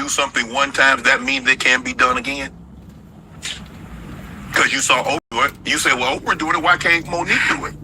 do something one time, does that mean they can be done again? Because you saw Oprah, you said, well, Oprah doing it, why can't Monique do it?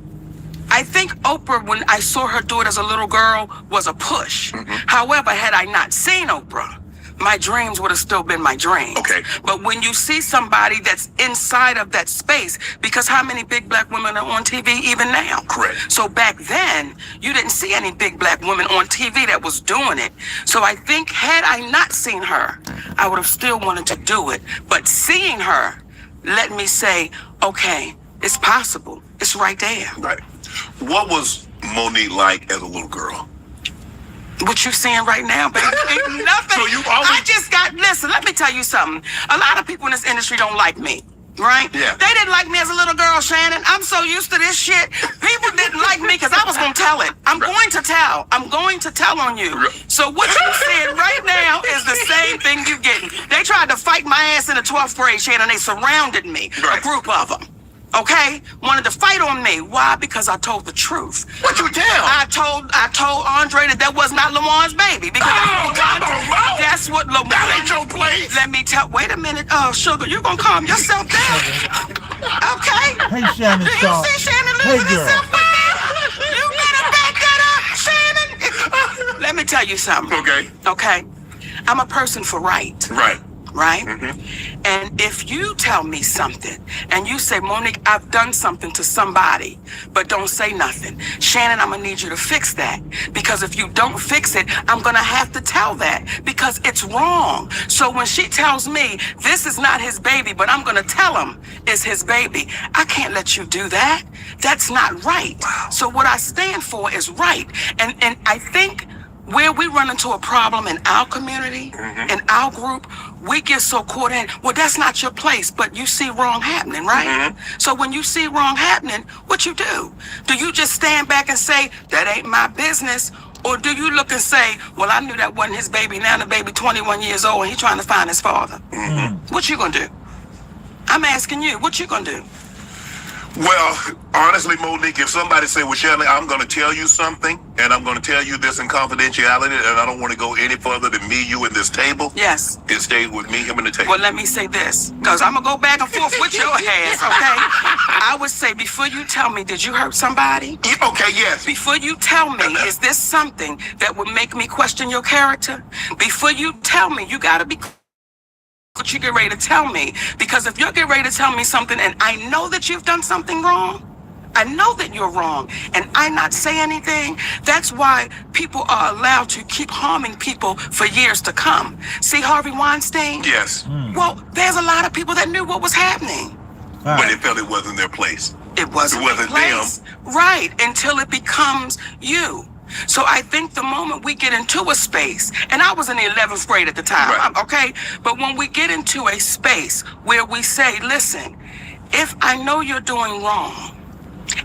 I think Oprah, when I saw her do it as a little girl, was a push. However, had I not seen Oprah, my dreams would have still been my dreams. Okay. But when you see somebody that's inside of that space, because how many big black women are on TV even now? Correct. So back then, you didn't see any big black women on TV that was doing it. So I think had I not seen her, I would have still wanted to do it. But seeing her, let me say, okay, it's possible. It's right there. Right. What was Monique like as a little girl? What you seeing right now, baby, ain't nothing. So you always... Listen, let me tell you something. A lot of people in this industry don't like me, right? Yeah. They didn't like me as a little girl, Shannon. I'm so used to this shit. People didn't like me because I was going to tell it. I'm going to tell. I'm going to tell on you. So what you seeing right now is the same thing you getting. They tried to fight my ass in the 12th grade, Shannon. They surrounded me, a group of them. Okay, wanted to fight on me. Why? Because I told the truth. What you tell? I told Andre that was not Lamon's baby. Because that's what Lamon. That ain't your place. Let me tell. Wait a minute, Sugar. You gonna calm yourself down? Okay. Hey, Shannon. Do you see Shannon losing herself right now? You better back that up, Shannon. Let me tell you something. Okay. Okay. I'm a person for right. Right. Right? And if you tell me something and you say, Monique, I've done something to somebody, but don't say nothing. Shannon, I'm gonna need you to fix that. Because if you don't fix it, I'm gonna have to tell that because it's wrong. So when she tells me this is not his baby, but I'm gonna tell him it's his baby, I can't let you do that. That's not right. So what I stand for is right. And I think where we run into a problem in our community, in our group, we get so caught in, well, that's not your place, but you see wrong happening, right? So when you see wrong happening, what you do? Do you just stand back and say, that ain't my business? Or do you look and say, well, I knew that wasn't his baby. Now the baby 21 years old and he's trying to find his father. What you gonna do? I'm asking you, what you gonna do? Well, honestly, Monique, if somebody say, well, Shannon, I'm going to tell you something, and I'm going to tell you this in confidentiality, and I don't want to go any further than me, you, and this table. Yes. It stays with me, him, and the table. Well, let me say this, because I'm going to go back and forth with your ass, okay? I would say, before you tell me, did you hurt somebody? Okay, yes. Before you tell me, is this something that would make me question your character? Before you tell me, you got to be what you get ready to tell me, because if you're getting ready to tell me something and I know that you've done something wrong, I know that you're wrong, and I not say anything, that's why people are allowed to keep harming people for years to come. See Harvey Weinstein? Yes. Well, there's a lot of people that knew what was happening. But they felt it wasn't their place. It wasn't their place. Them. Right, until it becomes you. So I think the moment we get into a space, and I was in the 11th grade at the time, okay? But when we get into a space where we say, listen, if I know you're doing wrong,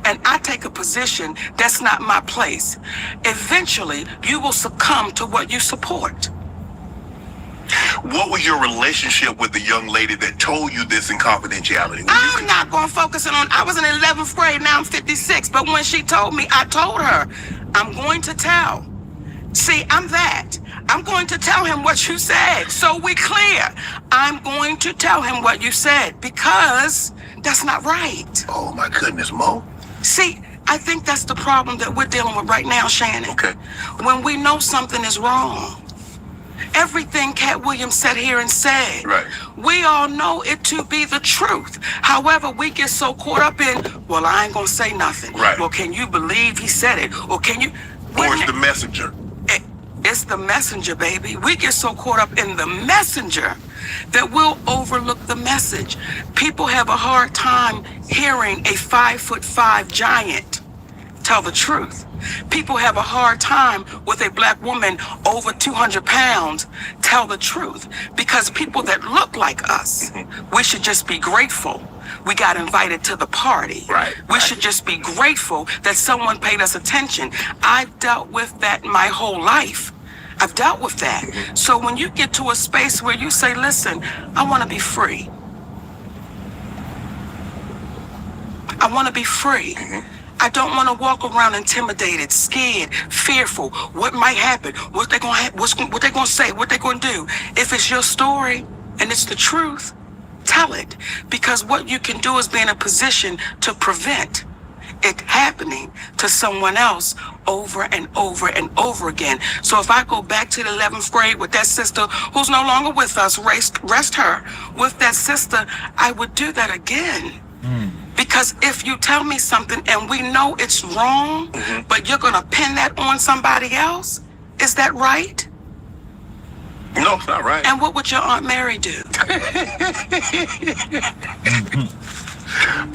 and I take a position that's not my place, eventually you will succumb to what you support. What was your relationship with the young lady that told you this in confidentiality? I'm not going to focus on, I was in 11th grade, now I'm 56, but when she told me, I told her, I'm going to tell. See, I'm that. I'm going to tell him what you said, so we clear. I'm going to tell him what you said, because that's not right. Oh my goodness, Mo. See, I think that's the problem that we're dealing with right now, Shannon. Okay. When we know something is wrong, everything Cat Williams sat here and said, we all know it to be the truth. However, we get so caught up in, well, I ain't gonna say nothing. Well, can you believe he said it? Or can you? Or it's the messenger. It's the messenger, baby. We get so caught up in the messenger that we'll overlook the message. People have a hard time hearing a 5'5" giant tell the truth. People have a hard time with a black woman over 200 pounds tell the truth, because people that look like us, we should just be grateful we got invited to the party. We should just be grateful that someone paid us attention. I've dealt with that my whole life. I've dealt with that. So when you get to a space where you say, listen, I want to be free. I want to be free. I don't want to walk around intimidated, scared, fearful. What might happen? What they gonna what they gonna say? What they gonna do? If it's your story and it's the truth, tell it. Because what you can do is be in a position to prevent it happening to someone else over and over and over again. So if I go back to the 11th grade with that sister who's no longer with us, rest her, with that sister, I would do that again. Because if you tell me something and we know it's wrong, but you're gonna pin that on somebody else, is that right? No, it's not right. And what would your Aunt Mary do?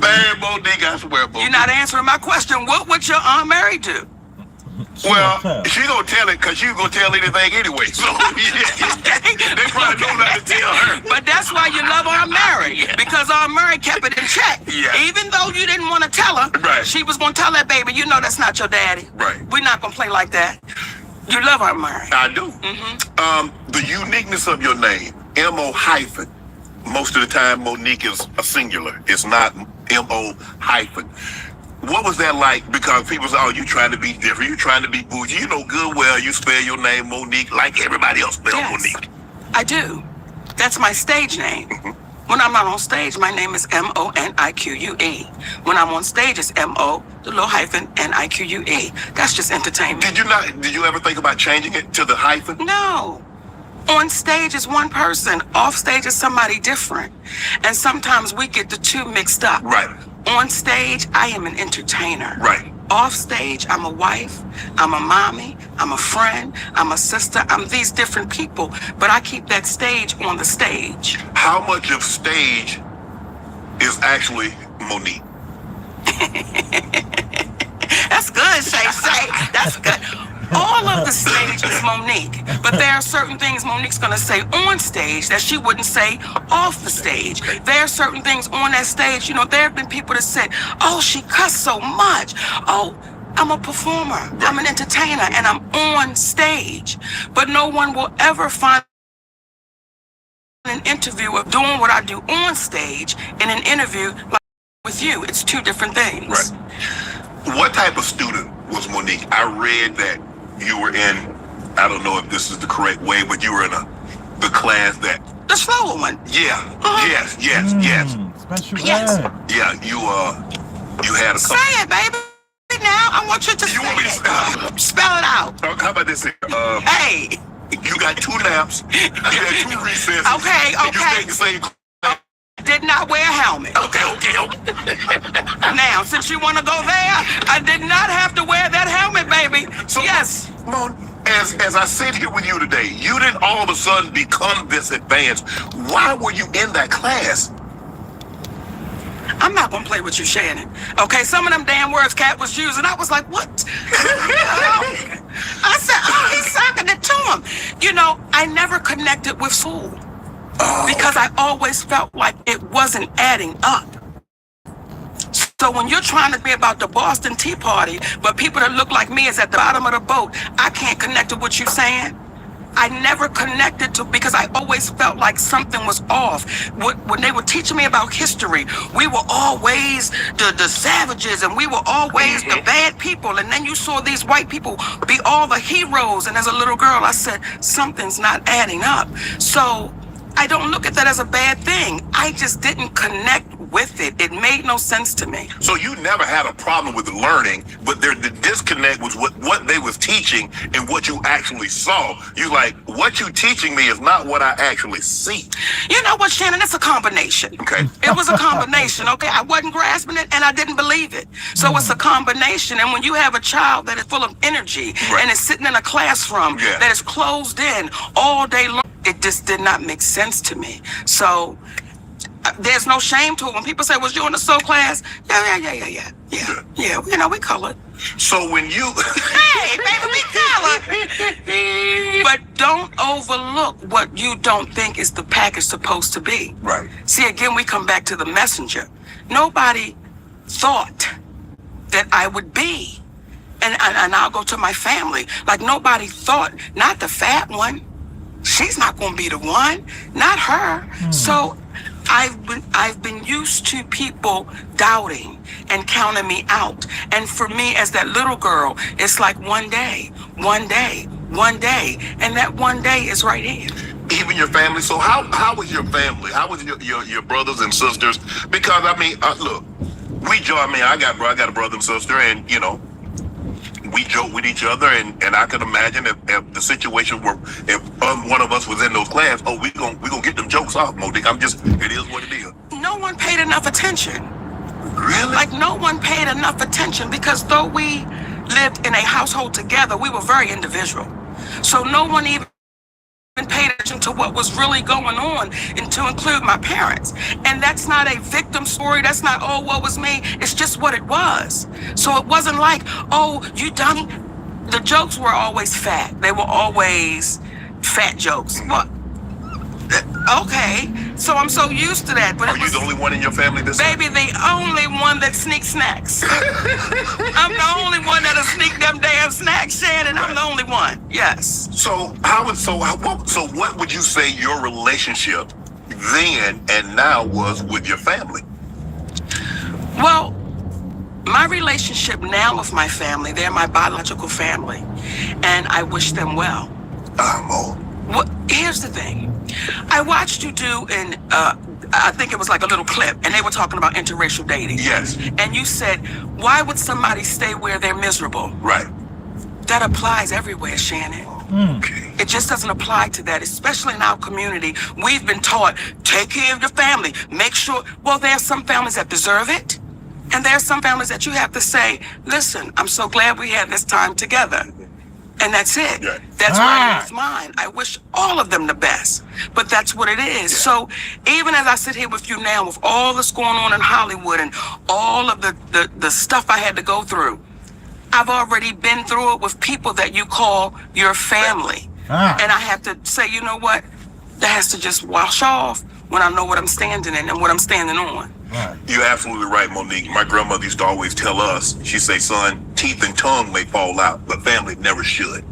Man, Monique, I swear, Monique. You're not answering my question. What would your Aunt Mary do? Well, she gonna tell it because you gonna tell anything anyway. So they probably don't have to tell her. But that's why you love Aunt Mary, because Aunt Mary kept it in check. Yeah. Even though you didn't want to tell her, Right. she was gonna tell that baby, you know that's not your daddy. Right. We're not gonna play like that. You love Aunt Mary. I do. The uniqueness of your name, M-O hyphen. Most of the time, Monique is a singular. It's not M-O hyphen. What was that like? Because people say, oh, you trying to be different. You trying to be bougie. You know good well you spell your name Monique like everybody else spell Monique. I do. That's my stage name. When I'm not on stage, my name is M-O-N-I-Q-U-E. When I'm on stage, it's M-O, the little hyphen, N-I-Q-U-E. That's just entertainment. Did you ever think about changing it to the hyphen? No. On stage is one person. Off stage is somebody different. And sometimes we get the two mixed up. Right. On stage, I am an entertainer. Right. Off stage, I'm a wife, I'm a mommy, I'm a friend, I'm a sister, I'm these different people, but I keep that stage on the stage. How much of stage is actually Monique? That's good, Shay. That's good. All of the stage is Monique, but there are certain things Monique's gonna say on stage that she wouldn't say off the stage. There are certain things on that stage, you know, there have been people that said, oh, she cussed so much. Oh, I'm a performer, I'm an entertainer, and I'm on stage. But no one will ever find an interview of doing what I do on stage in an interview like with you. It's two different things. Right. What type of student was Monique? I read that you were in, I don't know if this is the correct way, but you were in the class that... The slower one. Yeah. Yes. Special Yes. ed. Yeah, you had a couple... Say it, baby. Now I want you to You want me to spell it out. How about this here? Hey. You got 2 naps, you had 2 recesses. Okay. And you stayed the same class. Did not wear a helmet. Okay. Now, since you want to go there, I did not have to wear that helmet, baby. So, yes. Mon, as I sit here with you today, you didn't all of a sudden become this advanced. Why were you in that class? I'm not going to play with you, Shannon. Okay, some of them damn words Cat was using, I was like, what? I said, oh, he's sucking it to him. You know, I never connected with school because I always felt like it wasn't adding up. So when you're trying to be about the Boston Tea Party, but people that look like me is at the bottom of the boat, I can't connect to what you're saying. I never connected to, because I always felt like something was off. When they were teaching me about history, we were always the savages, and we were always the bad people. And then you saw these white people be all the heroes. And as a little girl, I said, something's not adding up. So I don't look at that as a bad thing. I just didn't connect with it. It made no sense to me. So you never had a problem with learning, but the disconnect was what they was teaching and what you actually saw. You like, what you teaching me is not what I actually see. You know what, Shannon? It's a combination. Okay. It was a combination, okay? I wasn't grasping it, and I didn't believe it. So it's a combination. And when you have a child that is full of energy and is sitting in a classroom that is closed in all day long, it just did not make sense to me. So there's no shame to it. When people say, was you in the soul class? Yeah. You know, we colored. So when you... Hey, baby, we colored. But don't overlook what you don't think is the package supposed to be. Right. See, again, we come back to the messenger. Nobody thought that I would be. And I'll go to my family. Like, nobody thought, not the fat one. She's not going to be the one. Not her. So I've been used to people doubting and counting me out. And for me, as that little girl, it's like one day, and that one day is right here. Even your family. So how was your family? How was your brothers and sisters? Because I mean, look, we joke. I mean, I got a brother and sister, and you know, we joke with each other, and I can imagine if the situation were, if one of us was in those class, oh, we gonna get them jokes off, Monique. It is what it is. No one paid enough attention. Really? Like, no one paid enough attention, because though we lived in a household together, we were very individual. So no one even paid attention to what was really going on, and to include my parents. And that's not a victim story. That's not, oh, what was me? It's just what it was. So it wasn't like, oh, you dummy. The jokes were always fat. They were always fat jokes. Well, okay. So I'm so used to that. But are you the only one in your family that's... Baby, the only one that sneaks snacks. I'm the only one that'll sneak them damn snacks, Shannon. I'm the only one. Yes. So what would you say your relationship then and now was with your family? Well, my relationship now with my family, they're my biological family, and I wish them well. Well, here's the thing. I watched you do I think it was like a little clip, and they were talking about interracial dating. Yes. And you said, why would somebody stay where they're miserable? Right. That applies everywhere, Shannon. Okay. It just doesn't apply to that, especially in our community. We've been taught, take care of your family, make sure. Well, there are some families that deserve it, and there are some families that you have to say, listen, I'm so glad we had this time together. And that's it. Yeah. That's why it's mine. I wish all of them the best, but that's what it is. Yeah. So even as I sit here with you now, with all that's going on in Hollywood and all of the stuff I had to go through, I've already been through it with people that you call your family. And I have to say, you know what? That has to just wash off when I know what I'm standing in and what I'm standing on. Right. You're absolutely right, Monique. My grandmother used to always tell us, she'd say, son, teeth and tongue may fall out, but family never should.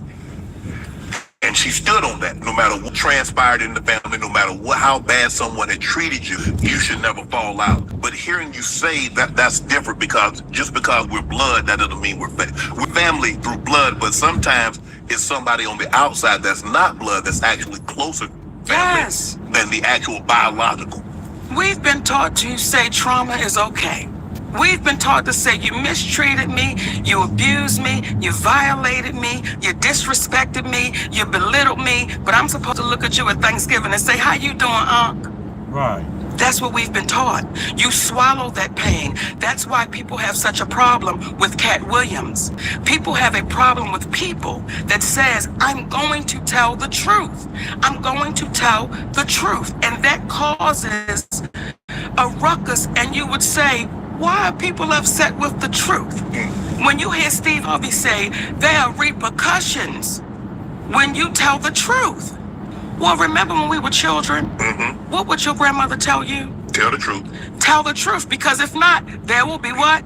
And she stood on that. No matter what transpired in the family, no matter how bad someone had treated you, you should never fall out. But hearing you say that, that's different, because just because we're blood, that doesn't mean we're family through blood, but sometimes it's somebody on the outside that's not blood, that's actually closer family than the actual biological. We've been taught to say trauma is okay. We've been taught to say you mistreated me, you abused me, you violated me, you disrespected me, you belittled me, but I'm supposed to look at you at Thanksgiving and say, how you doing, Unc? Right. That's what we've been taught. You swallow that pain. That's why people have such a problem with Cat Williams. People have a problem with people that says, I'm going to tell the truth. I'm going to tell the truth. And that causes a ruckus, and you would say, why are people upset with the truth? When you hear Steve Harvey say, there are repercussions when you tell the truth. Well, remember when we were children? What would your grandmother tell you? Tell the truth. Tell the truth, because if not, there will be what?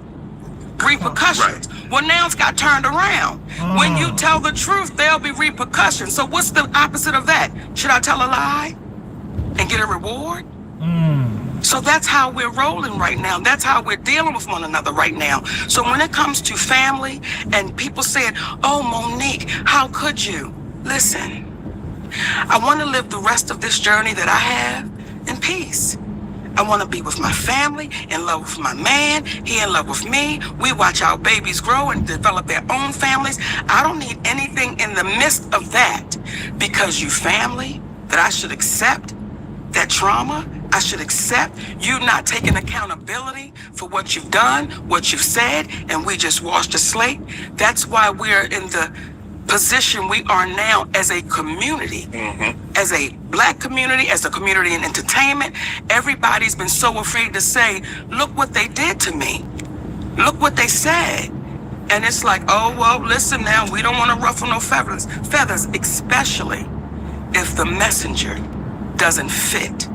Repercussions. Right. Well, now it's got turned around. When you tell the truth, there'll be repercussions. So what's the opposite of that? Should I tell a lie and get a reward? So that's how we're rolling right now. That's how we're dealing with one another right now. So when it comes to family and people saying, oh, Monique, how could you? Listen, I want to live the rest of this journey that I have in peace. I want to be with my family, in love with my man, he in love with me. We watch our babies grow and develop their own families. I don't need anything in the midst of that, because you family, that I should accept that trauma. I should accept you not taking accountability for what you've done, what you've said, and we just washed the slate. That's why we're in the position we are now as a community, as a black community, as a community in entertainment. Everybody's been so afraid to say, look what they did to me. Look what they said. And it's like, oh, well, listen now, we don't want to ruffle no feathers, especially if the messenger doesn't fit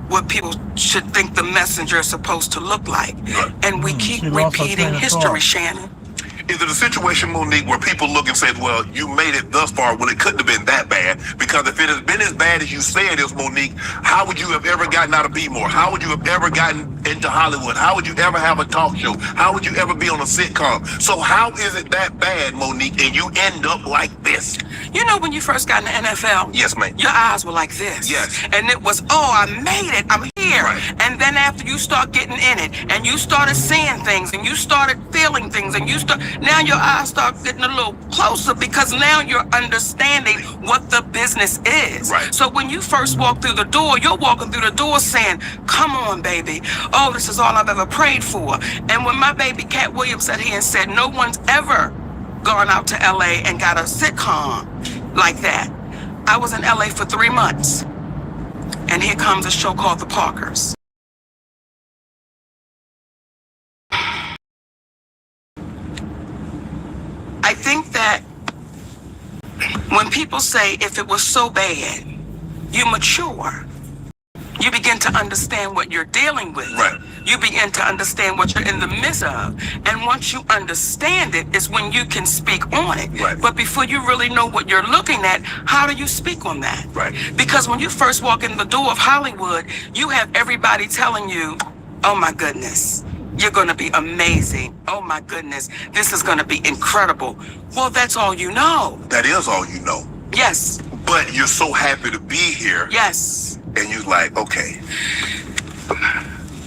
what people should think the messenger is supposed to look like. And we keep repeating history, Shannon. Is it a situation, Monique, where people look and say, well, you made it thus far, well, it couldn't have been that bad? Because if it has been as bad as you say it is, Monique, how would you have ever gotten out of B-More? How would you have ever gotten into Hollywood? How would you ever have a talk show? How would you ever be on a sitcom? So how is it that bad, Monique, and you end up like this? You know, when you first got in the NFL, Yes, ma'am. your eyes were like this. Yes. And it was, oh, I made it. I'm here. Right. And then after you start getting in it, and you started seeing things, and you started feeling things, and now your eyes start getting a little closer, because now you're understanding what the business is. Right. So when you first walk through the door, you're walking through the door saying, come on, baby. Oh, this is all I've ever prayed for. And when my baby Cat Williams sat here and said, no one's ever gone out to LA and got a sitcom like that. I was in LA for 3 months, and here comes a show called The Parkers. I think that when people say, if it was so bad, you mature. You begin to understand what you're dealing with. Right. You begin to understand what you're in the midst of. And once you understand it is when you can speak on it. Right. But before you really know what you're looking at, how do you speak on that? Right. Because when you first walk in the door of Hollywood, you have everybody telling you, oh my goodness, you're going to be amazing. Oh my goodness, this is going to be incredible. Well, that's all you know. That is all you know. Yes. But you're so happy to be here. Yes. And you're like, okay.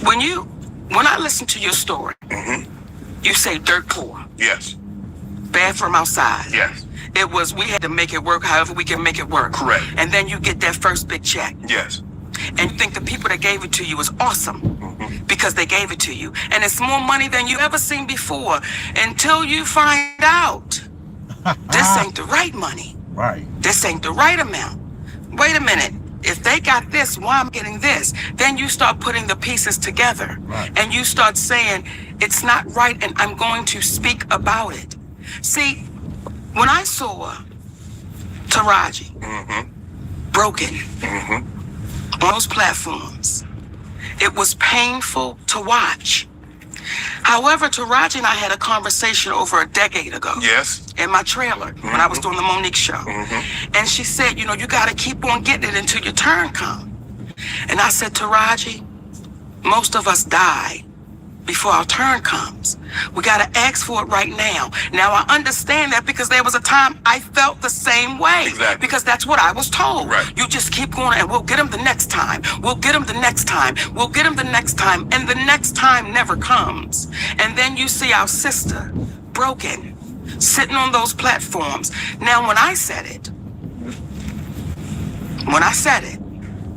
When I listen to your story, you say dirt poor, Yes. bathroom outside. Yes. It was, we had to make it work however we can make it work. Correct. And then you get that first big check. Yes. And you think the people that gave it to you is awesome because they gave it to you. And it's more money than you ever seen before until you find out this ain't the right money. Right. This ain't the right amount. Wait a minute. If they got this, why am I getting this? Then you start putting the pieces together. Right. And you start saying, it's not right, and I'm going to speak about it. See, when I saw Taraji broken on those platforms, it was painful to watch. However, Taraji and I had a conversation over a decade ago. Yes. In my trailer when I was doing the Monique show. And she said, you know, you got to keep on getting it until your turn comes. And I said, Taraji, most of us die before our turn comes. We got to ask for it right now. Now, I understand that because there was a time I felt the same way. Exactly. Because that's what I was told. Right. You just keep going and we'll get them the next time. We'll get them the next time. We'll get them the next time. And the next time never comes. And then you see our sister broken, sitting on those platforms. Now, when I said it,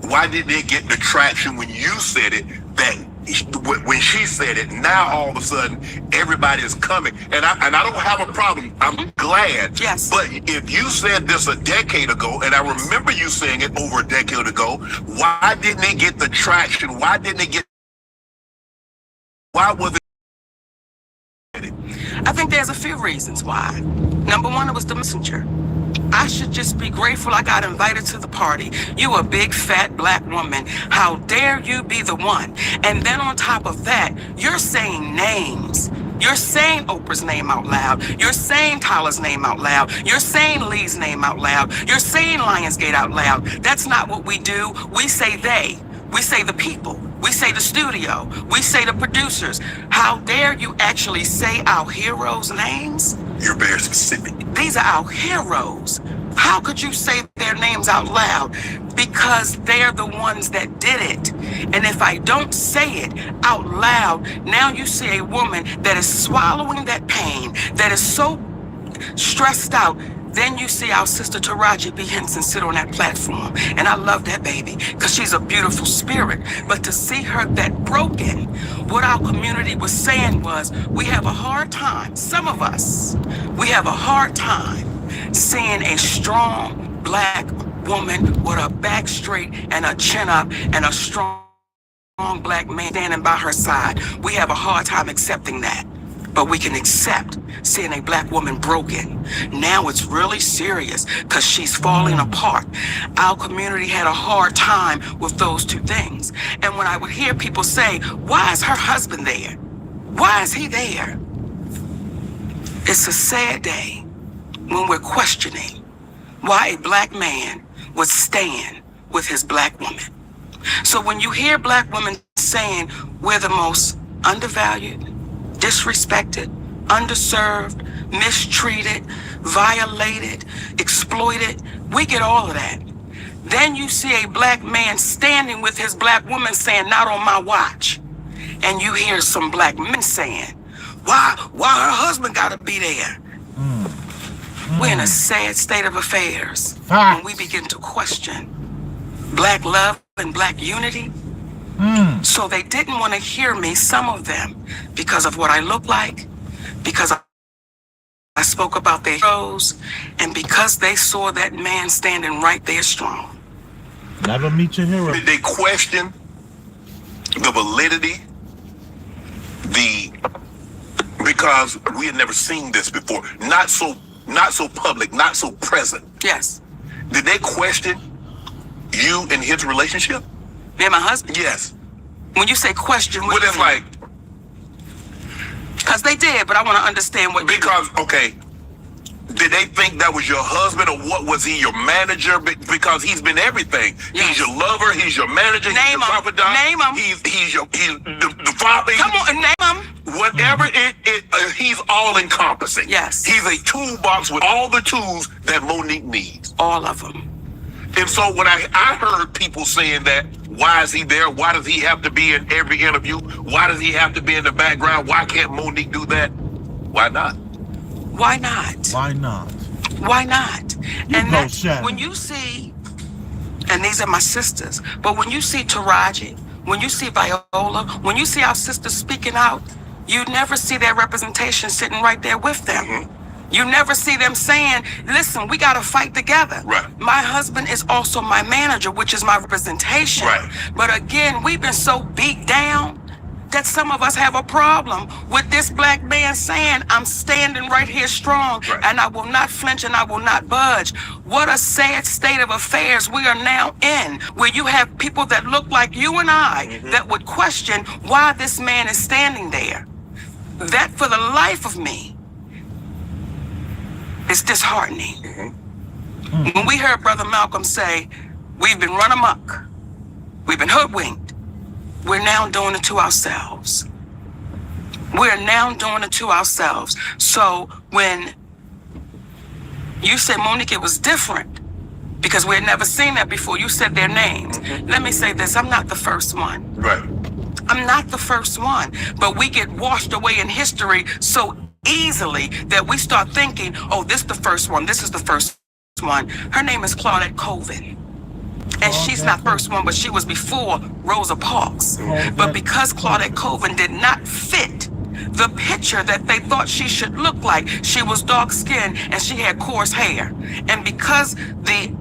Why didn't it get the traction when you said it that when she said it? Now all of a sudden everybody is coming, and I don't have a problem. I'm glad. Yes. But if you said this a decade ago, and I remember you saying it over a decade ago, why didn't it get the traction? Why didn't it get? Why was it? I think there's a few reasons why. Number one, it was the messenger. I should just be grateful I got invited to the party. You a big, fat, black woman. How dare you be the one? And then on top of that, you're saying names. You're saying Oprah's name out loud. You're saying Tyler's name out loud. You're saying Lee's name out loud. You're saying Lionsgate out loud. That's not what we do. We say they. We say the people. We say the studio. We say the producers. How dare you actually say our heroes' names? You're very specific. These are our heroes. How could you say their names out loud? Because they're the ones that did it. And if I don't say it out loud, now you see a woman that is swallowing that pain, that is so stressed out. Then you see our sister Taraji B. Henson sit on that platform. And I love that baby because she's a beautiful spirit. But to see her that broken, what our community was saying was, we have a hard time, some of us, we have a hard time seeing a strong black woman with her back straight and her chin up and a strong black man standing by her side. We have a hard time accepting that. But we can accept seeing a black woman broken. Now it's really serious because she's falling apart. Our community had a hard time with those two things. And when I would hear people say, why is her husband there? Why is he there? It's a sad day when we're questioning why a black man would stand with his black woman. So when you hear black women saying we're the most undervalued, disrespected, underserved, mistreated, violated, exploited, we get all of that. Then you see a black man standing with his black woman saying, not on my watch. And you hear some black men saying, why her husband gotta be there? We're in a sad state of affairs when we begin to question black love and black unity. So they didn't want to hear me, some of them, because of what I look like, because I spoke about their heroes, and because they saw that man standing right there strong. Never meet your hero. Did they question the validity, because we had never seen this before, not so public, not so present. Yes. Did they question you and his relationship? Me and my husband? Yes. When you say question, what Well, it's like, because they did, but I want to understand what. because, okay, did they think that was your husband, or what? Was he your manager? Because he's been everything. Yes. He's your lover, he's your manager, Name he's your him. confidant. Name him. He's the father. Come on, name him. Whatever he's all encompassing. Yes. He's a toolbox with all the tools that Monique needs. All of them. And so when I heard people saying that, why is he there? Why does he have to be in every interview? Why does he have to be in the background? Why can't Monique do that? Why not? Why not? Why not? Why not? And that's Shannon. when you see, and these are my sisters, but when you see Taraji, when you see Viola, when you see our sisters speaking out, you never see their representation sitting right there with them. You never see them saying, listen, we got to fight together. Right. My husband is also my manager, which is my representation. Right. But again, we've been so beat down that some of us have a problem with this black man saying, I'm standing right here strong, Right. and I will not flinch and I will not budge. What a sad state of affairs we are now in, where you have people that look like you and I that would question why this man is standing there. That, for the life of me, is disheartening. When we heard Brother Malcolm say, we've been run amok, we've been hoodwinked, we're now doing it to ourselves. We're now doing it to ourselves. So when you said, Monique, it was different because we had never seen that before, you said their names. Let me say this, I'm not the first one. Right. I'm not the first one, but we get washed away in history so easily that we start thinking, oh, this is the first one, this is the first one. Her name is Claudette Colvin. And she's not first one, but she was before Rosa Parks. But because Claudette Colvin did not fit the picture that they thought she should look like, she was dark skinned and she had coarse hair. And because the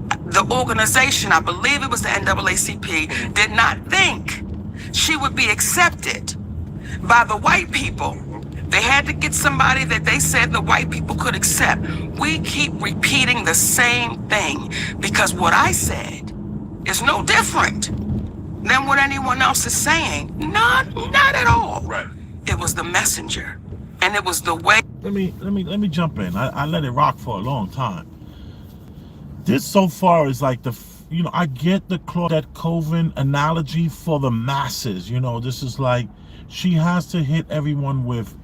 organization, I believe it was the NAACP, did not think she would be accepted by the white people, they had to get somebody that they said the white people could accept. We keep repeating the same thing because what I said is no different than what anyone else is saying. Not at all. Right. It was the messenger, and it was the way. Let me jump in. I let it rock for a long time. This so far is like I get the Claudette Colvin analogy for the masses. This is like she has to hit everyone with,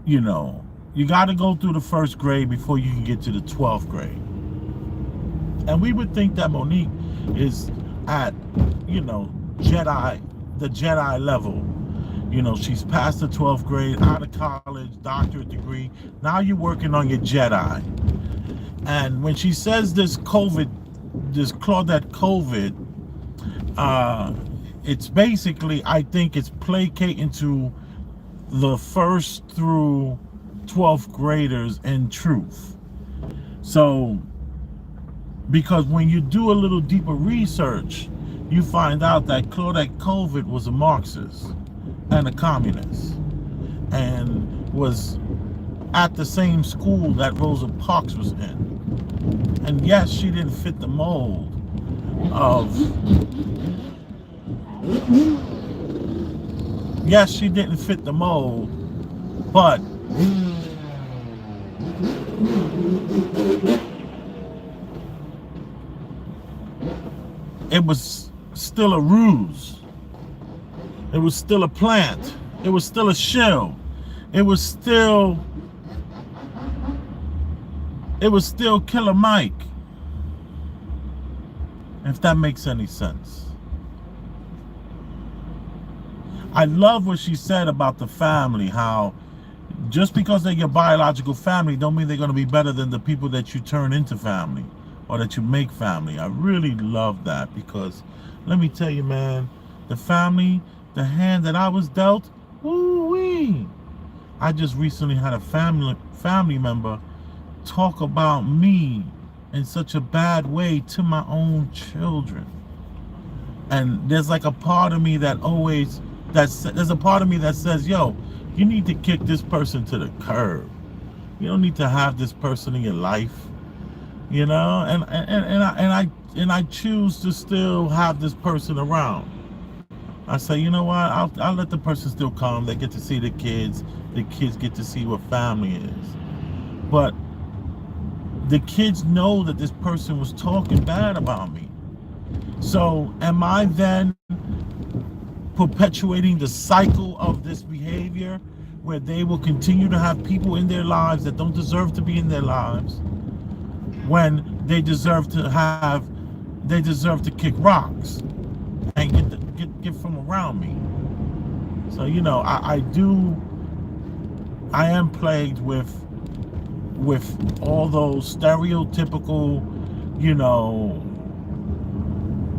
you got to go through the first grade before you can get to the 12th grade. And we would think that Monique is at, the Jedi level. She's past the 12th grade, out of college, doctorate degree. Now you're working on your Jedi. And when she says this Claudette Colvin, it's basically, I think it's placating to the 1st through 12th graders in truth. So, because when you do a little deeper research, you find out that Claudette Colvin was a Marxist and a communist and was at the same school that Rosa Parks was in. And yes, she didn't fit the mold of... Yes, she didn't fit the mold, but it was still a ruse. It was still a plant. It was still a shell. It was still Killer Mike. If that makes any sense. I love what she said about the family, how just because they're your biological family don't mean they're going to be better than the people that you turn into family or that you make family. I really love that, because let me tell you, man, the family, the hand that I was dealt, woo-wee. I just recently had a family member talk about me in such a bad way to my own children. And there's like a part of me that always, there's a part of me that says, yo, you need to kick this person to the curb. You don't need to have this person in your life, you know. And I choose to still have this person around. I say, you know what? I'll let the person still come. They get to see the kids. The kids get to see what family is. But the kids know that this person was talking bad about me. So am I then perpetuating the cycle of this behavior where they will continue to have people in their lives that don't deserve to be in their lives, when they deserve to kick rocks and get from around me? So, you know, I am plagued with all those stereotypical, you know,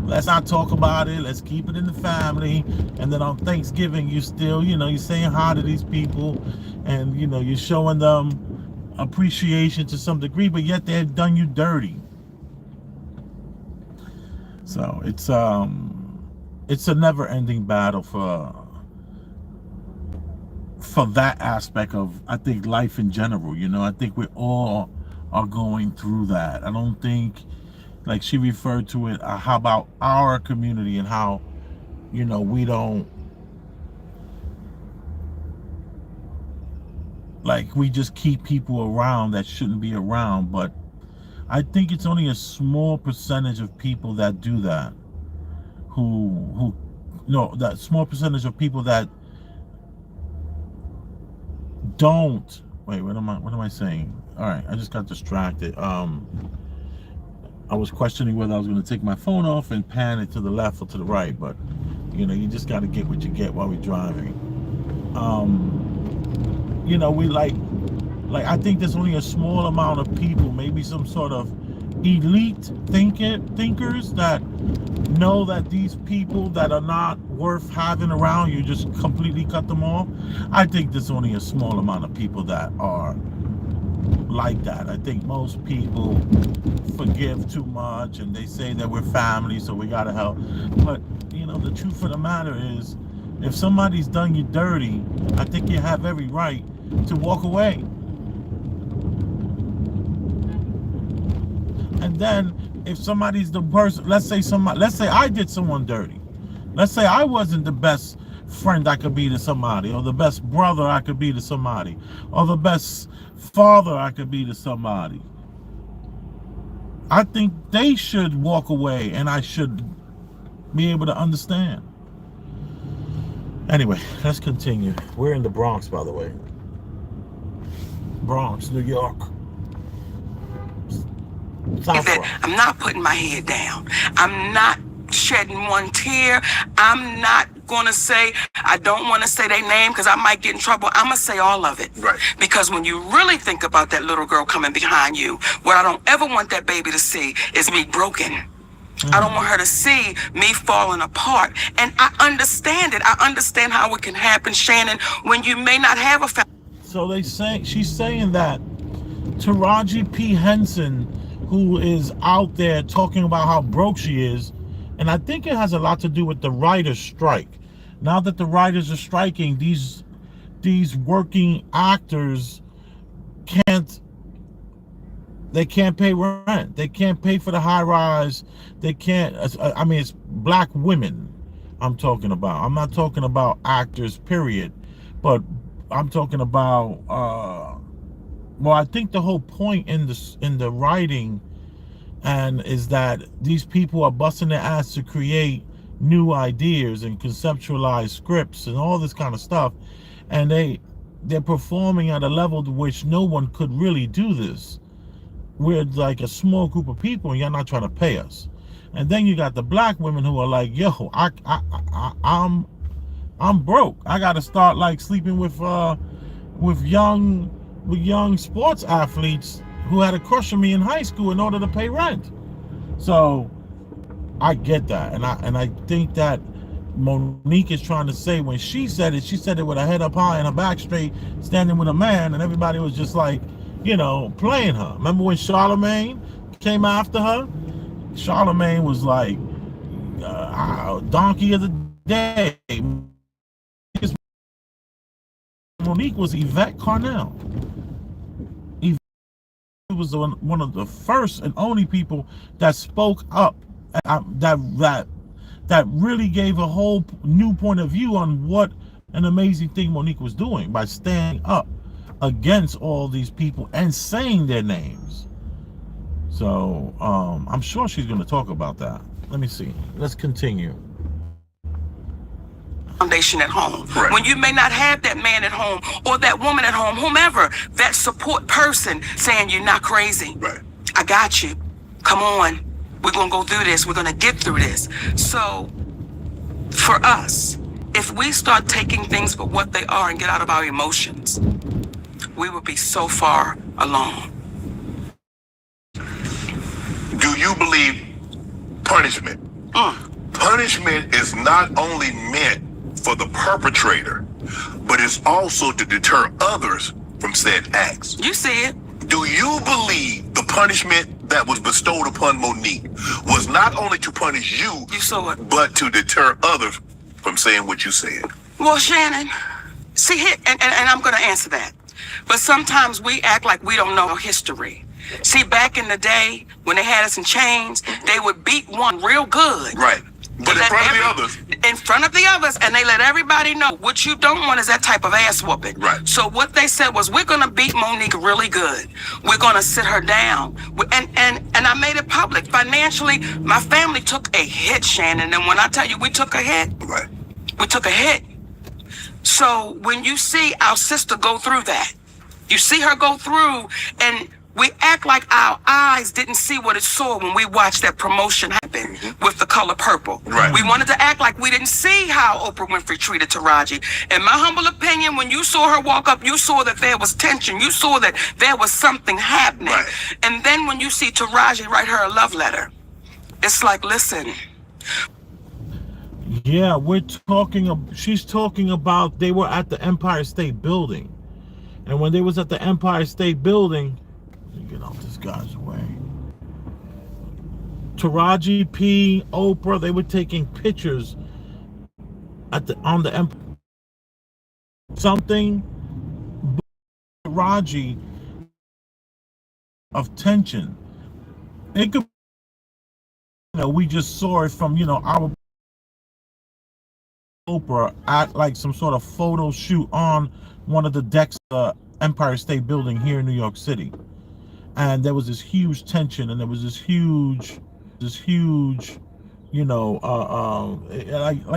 let's not talk about it, let's keep it in the family. And then on Thanksgiving, you still, you know, you're saying hi to these people, and, you know, you're showing them appreciation to some degree, but yet they've done you dirty. So it's a never-ending battle for that aspect of, I think, life in general. You know, I think we all are going through that. I don't think, like she referred to it, how about our community and how, you know, we don't, like, we just keep people around that shouldn't be around. But I think it's only a small percentage of people that do that, who no, that small percentage of people that don't, wait, what am I saying? All right, I just got distracted. I was questioning whether I was going to take my phone off and pan it to the left or to the right, but, you know, you just got to get what you get while we're driving. You know, we like I think there's only a small amount of people, maybe some sort of elite thinkers that know that these people that are not worth having around, you just completely cut them off. I think there's only a small amount of people that are like that. I think most people forgive too much, and they say that we're family, so we gotta help. But, you know, the truth of the matter is, if somebody's done you dirty, I think you have every right to walk away. And then if somebody's the person, let's say I did someone dirty. Let's say I wasn't the best friend I could be to somebody, or the best brother I could be to somebody, or the best father I could be to somebody. I think they should walk away, and I should be able to understand. Anyway, let's continue. We're in the Bronx, by the way. Bronx, New York. I'm not putting my head down. I'm not shedding one tear. I'm not going to say, I don't want to say their name because I might get in trouble. I'm going to say all of it. Right. Because when you really think about that little girl coming behind you, what I don't ever want that baby to see is me broken. I don't want her to see me falling apart. And I understand it. I understand how it can happen, Shannon, when you may not have a family. So she's saying that Taraji P. Henson, who is out there talking about how broke she is, and I think it has a lot to do with the writers' strike. Now that the writers are striking, these working actors can't pay rent. They can't pay for the high rise. They can't, I mean, it's black women I'm talking about. I'm not talking about actors, period. But I'm talking about well, I think the whole point in the writing and is that these people are busting their ass to create new ideas and conceptualize scripts and all this kind of stuff, and they're performing at a level to which no one could really do this. We're like a small group of people and you're not trying to pay us. And then you got the black women who are like, yo, I'm broke. I gotta start like sleeping with young sports athletes who had a crush on me in high school in order to pay rent. So I get that, and I think that Monique is trying to say, when she said it with her head up high and her back straight, standing with a man, and everybody was just like, you know, playing her. Remember when Charlemagne came after her? Charlemagne was like, donkey of the day. Monique was Yvette Carnell. Yvette was one of the first and only people that spoke up, that really gave a whole new point of view on what an amazing thing Monique was doing by standing up against all these people and saying their names. So I'm sure she's going to talk about that. Let me see. Let's continue. Foundation at home. Right. When you may not have that man at home or that woman at home, whomever, that support person saying you're not crazy. Right. I got you. Come on. We're going to go through this. We're going to get through this. So for us, if we start taking things for what they are and get out of our emotions, we will be so far along. Do you believe punishment? Punishment is not only meant for the perpetrator, but it's also to deter others from said acts. You see it. Do you believe the punishment that was bestowed upon Monique was not only to punish you, You saw it. but to deter others from saying what you said? Well, Shannon, see here, and I'm going to answer that. But sometimes we act like we don't know history. See, back in the day when they had us in chains, they would beat one real good. Right. But in front of the others. In front of the others, and they let everybody know what you don't want is that type of ass whooping. Right. So what they said was, we're going to beat Monique really good. We're going to sit her down. And I made it public. Financially, my family took a hit, Shannon. And when I tell you we took a hit, Right. we took a hit. So when you see our sister go through that, you see her go through, and we act like our eyes didn't see what it saw when we watched that promotion happen with the color purple. Right. We wanted to act like we didn't see how Oprah Winfrey treated Taraji. In my humble opinion, when you saw her walk up, you saw that there was tension. You saw that there was something happening. Right. And then when you see Taraji write her a love letter, it's like, listen. Yeah, she's talking about they were at the Empire State Building. And when they was at the Empire State Building, get out this guy's way. Taraji P, Oprah, they were taking pictures on the Empire. Something Taraji of tension. It could, we just saw it from, our Oprah at like some sort of photo shoot on one of the decks of the Empire State Building here in New York City. And there was this huge tension, and there was this huge, like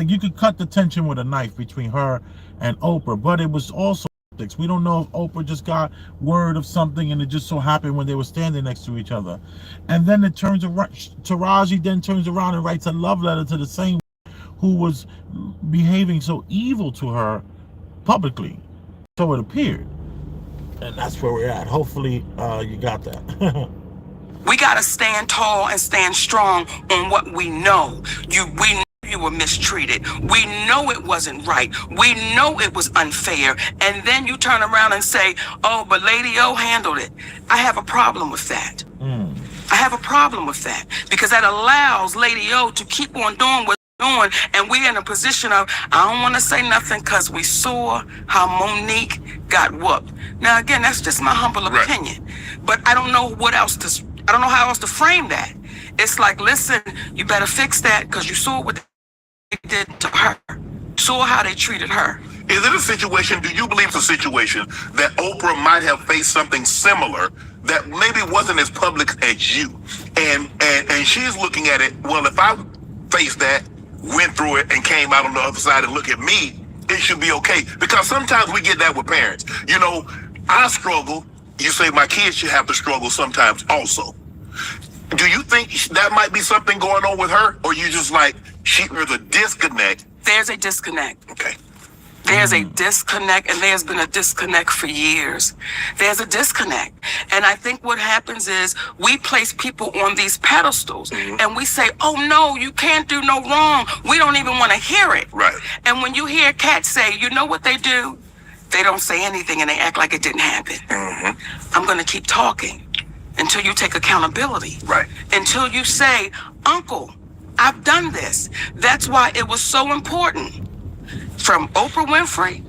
you could cut the tension with a knife between her and Oprah. But it was also, we don't know if Oprah just got word of something and it just so happened when they were standing next to each other. And then it turns around, Taraji then turns around and writes a love letter to the same who was behaving so evil to her publicly. So it appeared. And that's where we're at. Hopefully you got that. We got to stand tall and stand strong on what we know. We know you were mistreated. We know it wasn't right. We know it was unfair. And then you turn around and say, oh, but Lady O handled it. I have a problem with that. I have a problem with that because that allows Lady O to keep on doing what doing, and we're in a position of, I don't want to say nothing because we saw how Monique got whooped. Now again, that's just my humble opinion, but I don't know I don't know how else to frame that. It's like, listen, you better fix that because you saw what they did to her, saw how they treated her. Is it a situation, do you believe it's a situation that Oprah might have faced something similar that maybe wasn't as public as you? And she's looking at it, well, if I faced that, went through it, and came out on the other side and look at me, it should be okay. Because sometimes we get that with parents. You know, I struggle. You say my kids should have to struggle sometimes also. Do you think that might be something going on with her? Or you just like, there's a disconnect? There's a disconnect. Okay. There's a disconnect, and there's been a disconnect for years. There's a disconnect. And I think what happens is we place people on these pedestals, and we say, oh, no, you can't do no wrong. We don't even want to hear it. Right. And when you hear cats say, you know what they do? They don't say anything, and they act like it didn't happen. I'm going to keep talking until you take accountability. Right. Until you say, Uncle, I've done this. That's why it was so important. From Oprah Winfrey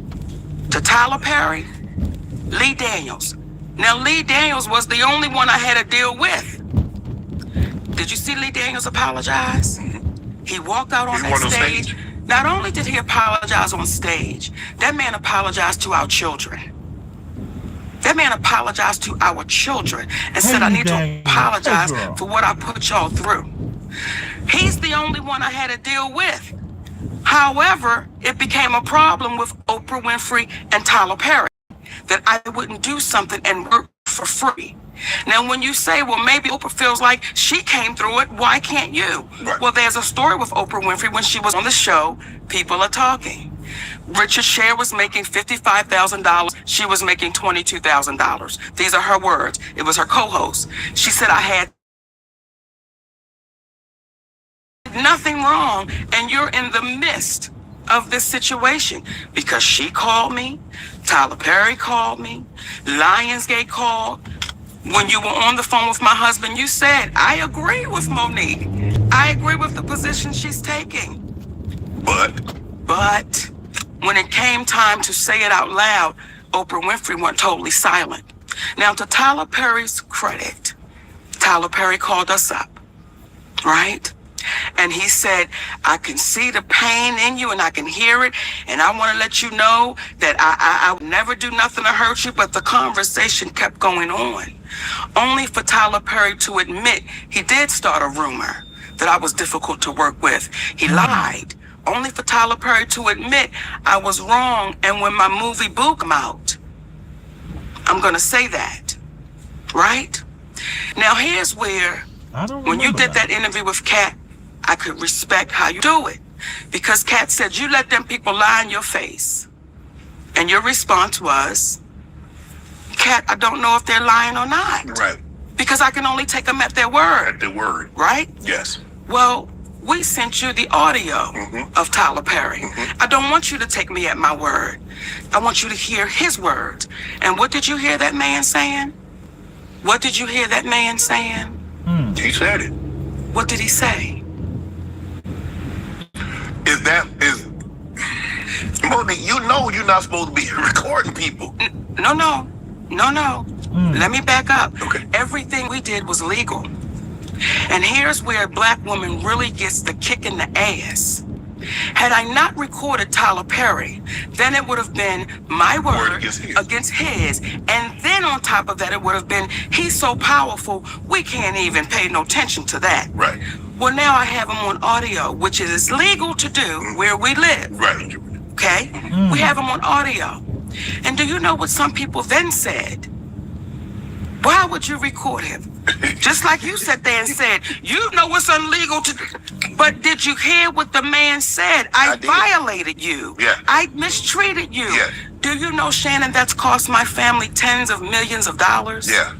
to Tyler Perry, Lee Daniels. Now, Lee Daniels was the only one I had to deal with. Did you see Lee Daniels apologize? He walked out on that stage. Not only did he apologize on stage, that man apologized to our children. That man apologized to our children and said, I need to apologize for what I put y'all through. He's the only one I had to deal with. However, it became a problem with Oprah Winfrey and Tyler Perry that I wouldn't do something and work for free. Now, when you say, well, maybe Oprah feels like she came through it, why can't you? Right. Well, there's a story with Oprah Winfrey when she was on the show, People Are Talking. Richard Sher was making $55,000. She was making $22,000. These are her words. It was her co-host. She said, I had nothing wrong, and you're in the midst of this situation because she called me, Tyler Perry called me, Lionsgate called. When you were on the phone with my husband, you said, I agree with Monique. I agree with the position she's taking. But when it came time to say it out loud, Oprah Winfrey went totally silent. Now, to Tyler Perry's credit, Tyler Perry called us up, right? And he said, I can see the pain in you and I can hear it. And I want to let you know that I would never do nothing to hurt you. But the conversation kept going on. Only for Tyler Perry to admit he did start a rumor that I was difficult to work with. He lied. Only for Tyler Perry to admit I was wrong. And when my movie Boo came out, I'm going to say that. Right? Now, here's where, when you did that interview with Kat, I could respect how you do it. Because Kat said, you let them people lie in your face. And your response was, Kat, I don't know if they're lying or not. Right. Because I can only take them at their word. At their word. Right? Yes. Well, we sent you the audio of Tyler Perry. I don't want you to take me at my word. I want you to hear his words. And what did you hear that man saying? What did you hear that man saying? He said it. What did he say? Monique, you know you're not supposed to be recording people. No. Let me back up. Okay. Everything we did was legal. And here's where a black woman really gets the kick in the ass. Had I not recorded Tyler Perry, then it would have been my word against his. And then on top of that, it would have been, he's so powerful, we can't even pay no attention to that. Right. Well, now I have him on audio, which is legal to do where we live. Right. Okay? We have him on audio. And do you know what some people then said? Why would you record him? Just like you sat there and said, you know what's illegal to do. But did you hear what the man said? I violated you. Yeah. I mistreated you. Yeah. Do you know, Shannon, that's cost my family tens of millions of dollars? Yeah.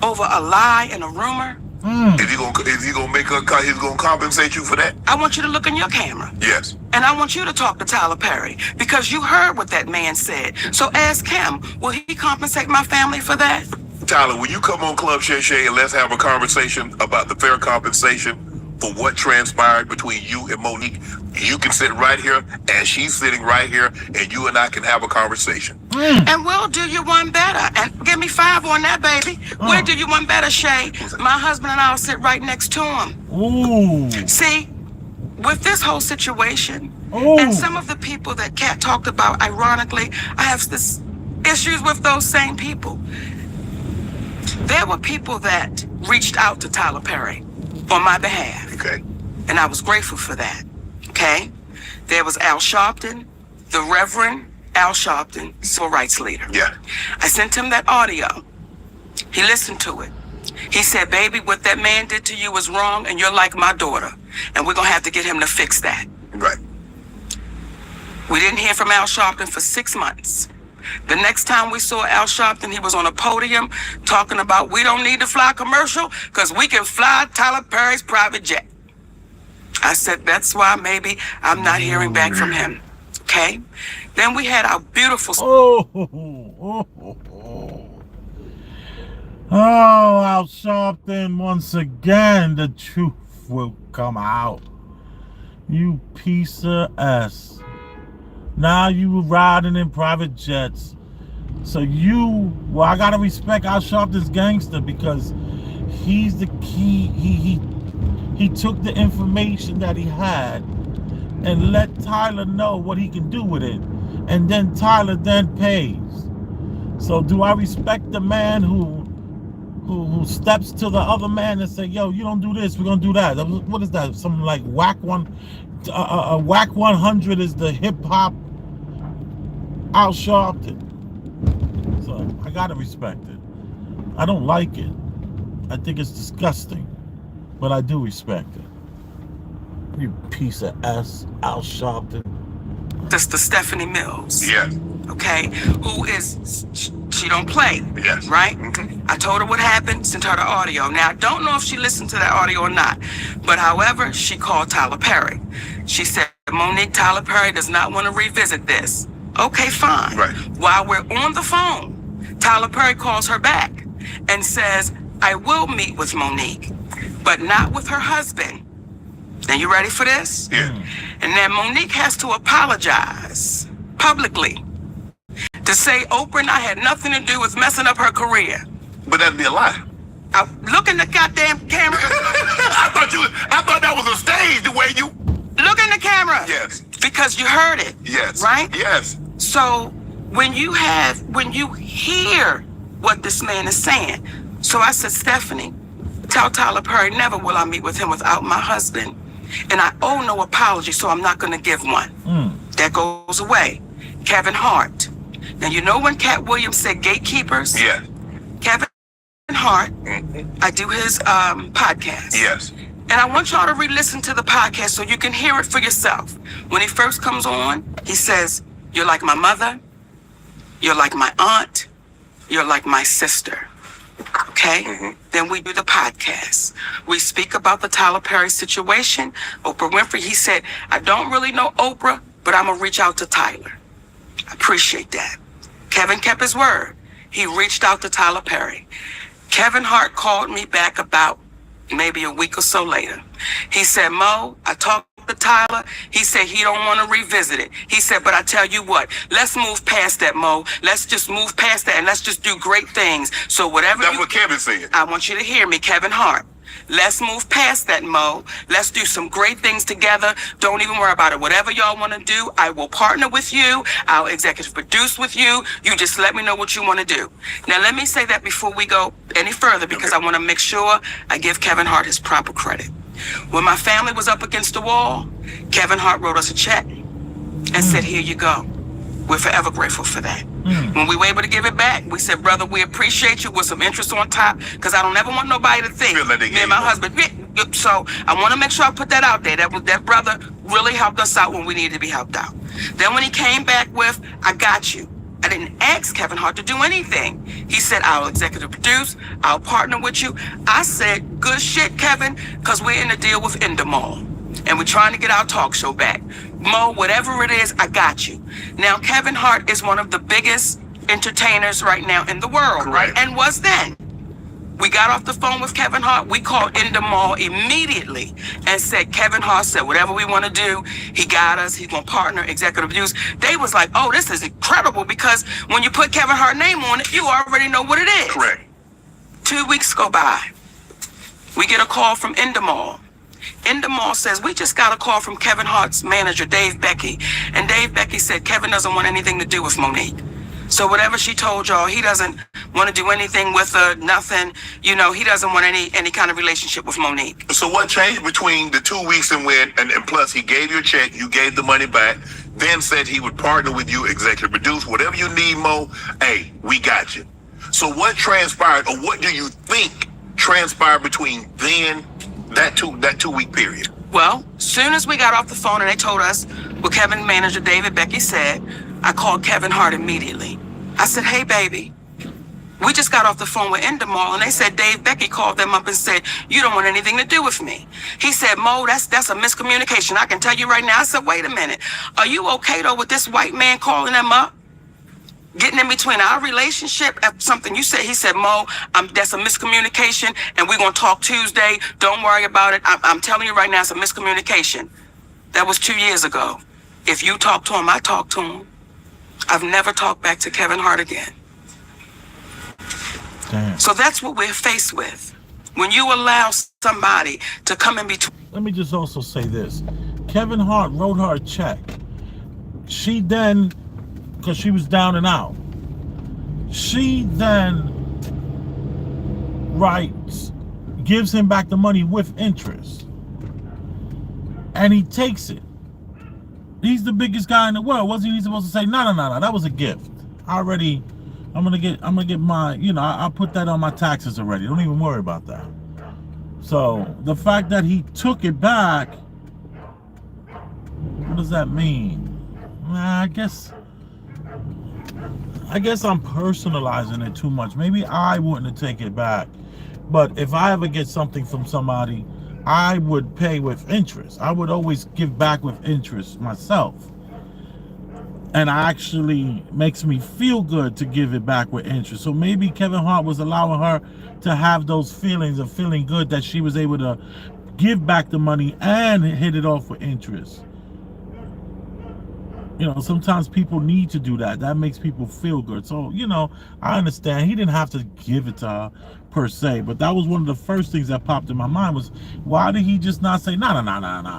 Over a lie and a rumor? Is he gonna make he's gonna compensate you for that? I want you to look in your camera. Yes. And I want you to talk to Tyler Perry because you heard what that man said. So ask him, will he compensate my family for that? Tyler, will you come on Club Shay Shay and let's have a conversation about the fair compensation for what transpired between you and Monique? You can sit right here and she's sitting right here and you and I can have a conversation. And we'll do you one better. And give me 5 on that, baby. We'll do you one better, Shay. My husband and I will sit right next to him. Ooh. See, with this whole situation, Oh. and some of the people that Kat talked about, ironically, I have this issues with those same people. There were people that reached out to Tyler Perry on my behalf. Okay. And I was grateful for that. Okay? There was Al Sharpton, the Reverend Al Sharpton, civil rights leader. Yeah. I sent him that audio. He listened to it. He said, baby, what that man did to you was wrong, and you're like my daughter. And we're going to have to get him to fix that. Right. We didn't hear from Al Sharpton for 6 months. The next time we saw Al Sharpton, he was on a podium talking about we don't need to fly commercial because we can fly Tyler Perry's private jet. I said, that's why maybe I'm not hearing back from him. Okay? Then we had our beautiful... Oh, Al Sharpton, once again, the truth will come out. You piece of S. Now you riding in private jets. So I gotta respect Al Sharpton's gangster because he's the key. He took the information that he had and let Tyler know what he can do with it. And then Tyler then pays. So do I respect the man who steps to the other man and say, yo, you don't do this, we're gonna do that. What is that? Something like Whack 100 is the hip hop Al Sharpton. So I gotta respect it. I don't like it. I think it's disgusting, but I do respect it. You piece of S, Al Sharpton. Sister Stephanie Mills. Yeah. Okay? Who is, she don't play. Yes. Right? Mm-hmm. I told her what happened, sent her the audio. Now, I don't know if she listened to that audio or not, but however, she called Tyler Perry. She said, Monique, Tyler Perry does not want to revisit this. Okay, fine. Right. While we're on the phone, Tyler Perry calls her back and says, I will meet with Monique, but not with her husband. Now, you ready for this? Yeah. And then Monique has to apologize publicly to say Oprah and I had nothing to do with messing up her career. But that'd be a lie. Look in the goddamn camera. I thought that was a stage the way you... Look in the camera. Yes. Because you heard it. Yes. Right? Yes. So when you hear what this man is saying, so I said, Stephanie, tell Tyler Perry, never will I meet with him without my husband. And I owe no apology, so I'm not going to give one. That goes away. Kevin Hart. Now, you know when Cat Williams said gatekeepers? Yeah. Kevin Hart, I do his podcast. Yes. And I want y'all to re-listen to the podcast so you can hear it for yourself. When he first comes on, he says, you're like my mother, you're like my aunt, you're like my sister. Okay? Then we do the podcast. We speak about the Tyler Perry situation. Oprah Winfrey, he said, I don't really know Oprah, but I'm going to reach out to Tyler. I appreciate that. Kevin kept his word. He reached out to Tyler Perry. Kevin Hart called me back about maybe a week or so later. He said, Mo, I talked to Tyler. He said he don't want to revisit it. He said, but I tell you what, let's move past that, Mo. Let's just move past that and let's just do great things. So whatever That's what Kevin said. I want you to hear me, Kevin Hart. Let's move past that, Mo. Let's do some great things together. Don't even worry about it. Whatever y'all want to do, I will partner with you. I'll executive produce with you. You just let me know what you want to do. Now, let me say that before we go any further, because I want to make sure I give Kevin Hart his proper credit. When my family was up against the wall, Kevin Hart wrote us a check and said, here you go. We're forever grateful for that. When we were able to give it back, we said, brother, we appreciate you with some interest on top, because I don't ever want nobody to think, Feel like they me and my husband. So I want to make sure I put that out there. That brother really helped us out when we needed to be helped out. Then when he came back with, I got you. I didn't ask Kevin Hart to do anything. He said, I'll executive produce, I'll partner with you. I said, good shit, Kevin, because we're in a deal with Endemol. And we're trying to get our talk show back. Mo, whatever it is, I got you. Now, Kevin Hart is one of the biggest entertainers right now in the world, Correct. right? And was then. We got off the phone with Kevin Hart. We called Endemol immediately and said, Kevin Hart said, whatever we want to do, he got us. He's going to partner, executive produce. They was like, oh, this is incredible, because when you put Kevin Hart's name on it, you already know what it is. Correct. 2 weeks go by. We get a call from Endemol. Endemol says, we just got a call from Kevin Hart's manager, Dave Becky. And Dave Becky said Kevin doesn't want anything to do with Monique. So whatever she told y'all, he doesn't want to do anything with her, nothing. You know, he doesn't want any kind of relationship with Monique. So what changed between the 2 weeks and plus he gave you a check, you gave the money back, then said he would partner with you, executive produce, whatever you need, Mo, hey, we got you. So what transpired, or what do you think transpired between then, that 2 week period? Well, soon as we got off the phone and they told us what Kevin's manager, David Becky, said, I called Kevin Hart immediately. I said, hey, baby, we just got off the phone with Endemol, and they said Dave Becky called them up and said, you don't want anything to do with me. He said, Mo, that's a miscommunication. I can tell you right now. I said, wait a minute. Are you okay, though, with this white man calling them up? Getting in between our relationship at something you said. He said, Mo, that's a miscommunication, and we're going to talk Tuesday. Don't worry about it. I'm telling you right now, it's a miscommunication. That was 2 years ago. If you talk to him, I talk to him. I've never talked back to Kevin Hart again. Damn. So that's what we're faced with. When you allow somebody to come in between. Let me just also say this. Kevin Hart wrote her a check. She then, because she was down and out, she then gives him back the money with interest. And he takes it. He's the biggest guy in the world. Wasn't he supposed to say, no, that was a gift. I'm gonna get my, I'll put that on my taxes already. Don't even worry about that. So the fact that he took it back, what does that mean? I guess I'm personalizing it too much. Maybe I wouldn't take it back. But if I ever get something from somebody, I would pay with interest. I would always give back with interest myself. And actually makes me feel good to give it back with interest. So maybe Kevin Hart was allowing her to have those feelings of feeling good that she was able to give back the money and hit it off with interest. Sometimes people need to do that. That makes people feel good. So, I understand. He didn't have to give it to her per se, but that was one of the first things that popped in my mind was, why did he just not say, no,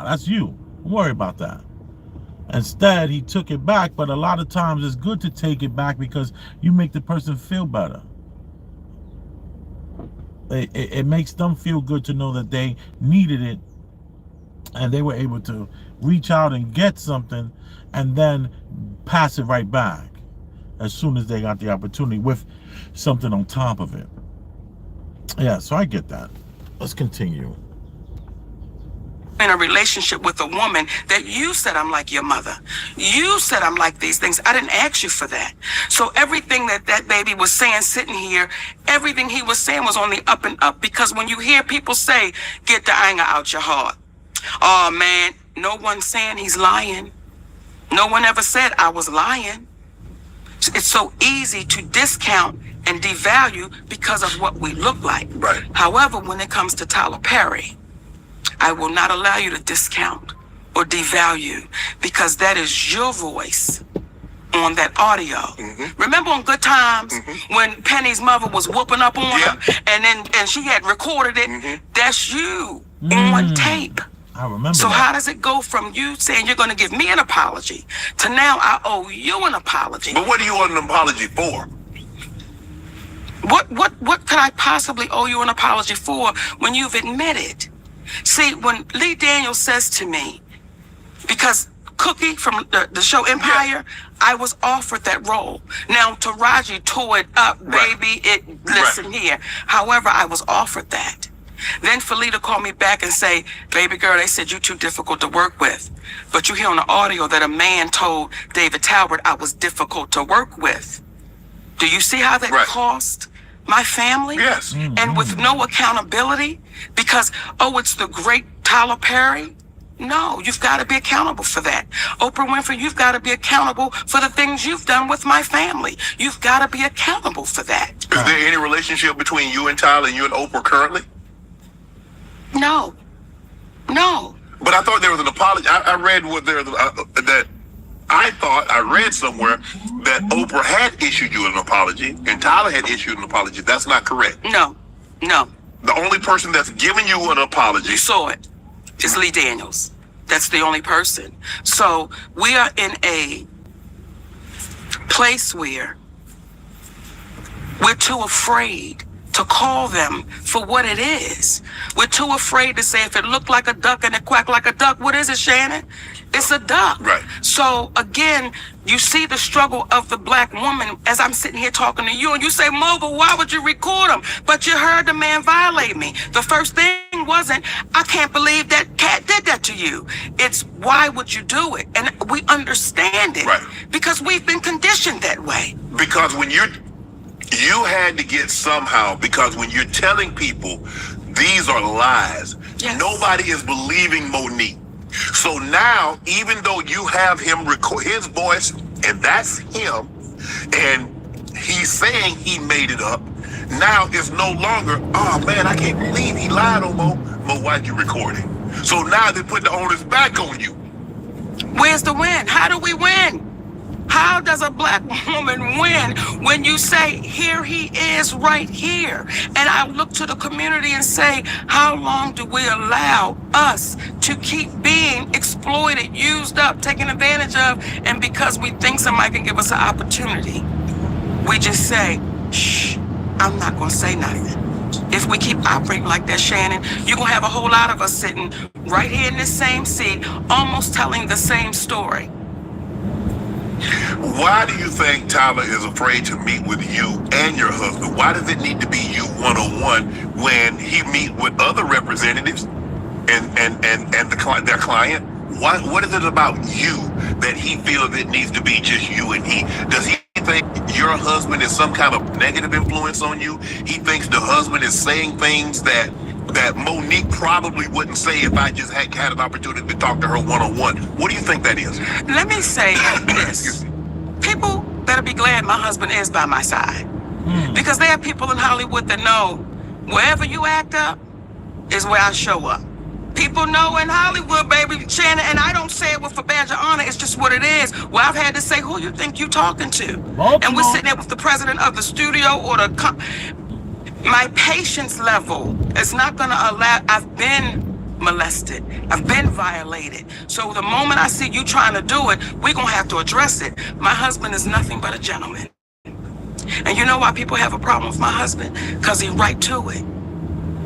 that's you. Don't worry about that. Instead, he took it back, but a lot of times it's good to take it back because you make the person feel better. It makes them feel good to know that they needed it and they were able to reach out and get something and then pass it right back as soon as they got the opportunity with something on top of it. Yeah, so I get that. Let's continue. In a relationship with a woman that you said I'm like your mother. You said I'm like these things. I didn't ask you for that. So everything that baby was saying sitting here, everything he was saying was on the up and up, because when you hear people say, get the anger out your heart. Oh man, no one's saying he's lying. No one ever said I was lying. It's so easy to discount and devalue because of what we look like. Right. However, when it comes to Tyler Perry, I will not allow you to discount or devalue, because that is your voice on that audio. Mm-hmm. Remember on Good Times when Penny's mother was whooping up on her and she had recorded it? Mm-hmm. That's you on tape. I remember. So how does it go from you saying you're going to give me an apology to now I owe you an apology? But what do you want an apology for? What could I possibly owe you an apology for when you've admitted? See, when Lee Daniels says to me, because Cookie from the show Empire, I was offered that role. Now Taraji tore it up, baby. Listen here. However, I was offered that. Then Felita called me back and say, baby girl, they said you're too difficult to work with. But you hear on the audio that a man told David Talbot I was difficult to work with. Do you see how that cost my family? Yes. And with no accountability? Because, it's the great Tyler Perry? No, you've got to be accountable for that. Oprah Winfrey, you've got to be accountable for the things you've done with my family. You've got to be accountable for that. Is there any relationship between you and Tyler and you and Oprah currently? No. But I thought there was an apology. I read I read somewhere that Oprah had issued you an apology and Tyler had issued an apology. That's not correct. No. The only person that's given you an apology. You saw it. It's Lee Daniels. That's the only person. So we are in a place where we're too afraid to call them for what it is. We're too afraid to say, if it looked like a duck and it quacked like a duck, what is it, Shannon? It's a duck. Right. So again, you see the struggle of the black woman as I'm sitting here talking to you, and you say, Mo, but why would you record him? But you heard the man violate me. The first thing wasn't, I can't believe that cat did that to you. It's, why would you do it? And we understand it. Right. Because we've been conditioned that way. Because when you had to get somehow, because when you're telling people these are lies, Yes. nobody is believing Monique. So now, even though you have him record his voice, and that's him, and he's saying he made it up, now it's no longer, oh man, I can't believe he lied on Mo. Mo, why'd you record it? So now they put the onus back on you. Where's the win? How do we win? How does a black woman win when you say, here he is right here? And I look to the community and say, how long do we allow us to keep being exploited, used up, taken advantage of? And because we think somebody can give us an opportunity, we just say, shh, I'm not going to say nothing. If we keep operating like that, Shannon, you're going to have a whole lot of us sitting right here in this same seat, almost telling the same story. Why do you think Tyler is afraid to meet with you and your husband? Why does it need to be you one-on-one when he meet with other representatives and their client? What is it about you that he feels it needs to be just you and he? Does he think your husband is some kind of negative influence on you? He thinks the husband is saying things that Monique probably wouldn't say if I just had an opportunity to talk to her one-on-one. What do you think that is? Let me say this. People better be glad my husband is by my side. Because there are people in Hollywood that know wherever you act up is where I show up. People know in Hollywood, baby, Shannon, and I don't say it with a badge of honor, it's just what it is. Well, I've had to say, who you think you talking to? And we're sitting there with the president of the studio or my patience level is not going to allow. I've been molested. I've been violated. So the moment I see you trying to do it, we're going to have to address it. My husband is nothing but a gentleman. And you know why people have a problem with my husband? Because he's right to it.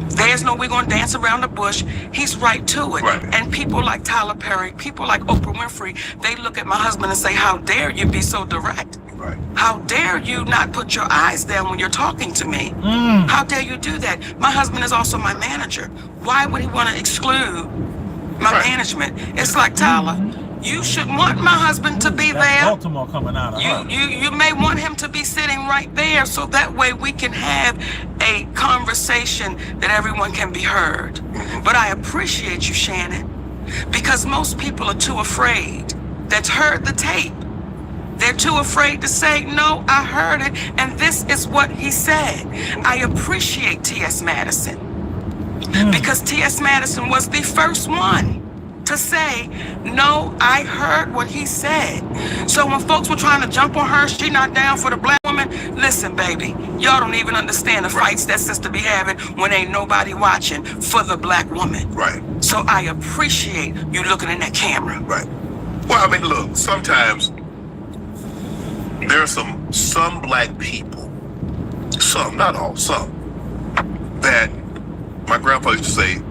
There's no we're going to dance around the bush. He's right to it. Right. And people like Tyler Perry, people like Oprah Winfrey, they look at my husband and say, how dare you be so direct? Right. How dare you not put your eyes down when you're talking to me? How dare you do that? My husband is also my manager. Why would he want to exclude my management? It's like, Tyler, you should want my husband to be there. Baltimore coming out of her. You may want him to be sitting right there so that way we can have a conversation that everyone can be heard. But I appreciate you, Shannon, because most people are too afraid that's heard the tape. They're too afraid to say, no, I heard it, and this is what he said. I appreciate T.S. Madison, because T.S. Madison was the first one to say, no, I heard what he said. So when folks were trying to jump on her, she not down for the black woman, listen, baby, y'all don't even understand the fights that sister be having when ain't nobody watching for the black woman. Right. So I appreciate you looking in that camera. Right. Well, I mean, look, sometimes there are some black people, some, not all, some, that my grandpa used to say,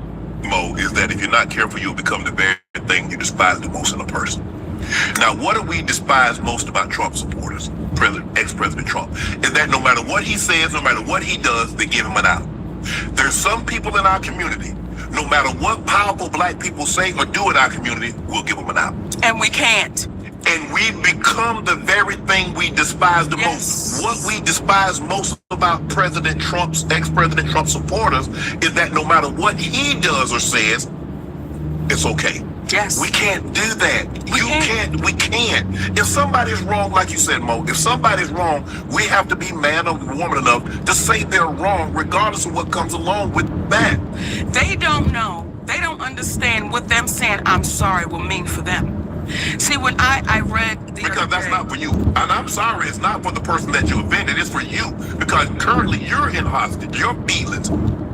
Mo, is that if you're not careful, you'll become the very thing you despise the most in a person. Now, what do we despise most about Trump supporters, ex-President Trump, is that no matter what he says, no matter what he does, they give him an out. There's some people in our community, no matter what powerful black people say or do in our community, we'll give them an out. And we can't. And we become the very thing we despise the Yes. most. What we despise most about President Trump's, ex-President Trump supporters is that no matter what he does or says, it's okay. Yes. We can't do that. We can't. If somebody's wrong, like you said, Mo, if somebody's wrong, we have to be man or woman enough to say they're wrong, regardless of what comes along with that. They don't know. They don't understand what them saying I'm sorry will mean for them. See, when I read the Because other that's day, not for you. And I'm sorry, it's not for the person that you offended, it's for you. Because currently you're in hostage, your feelings.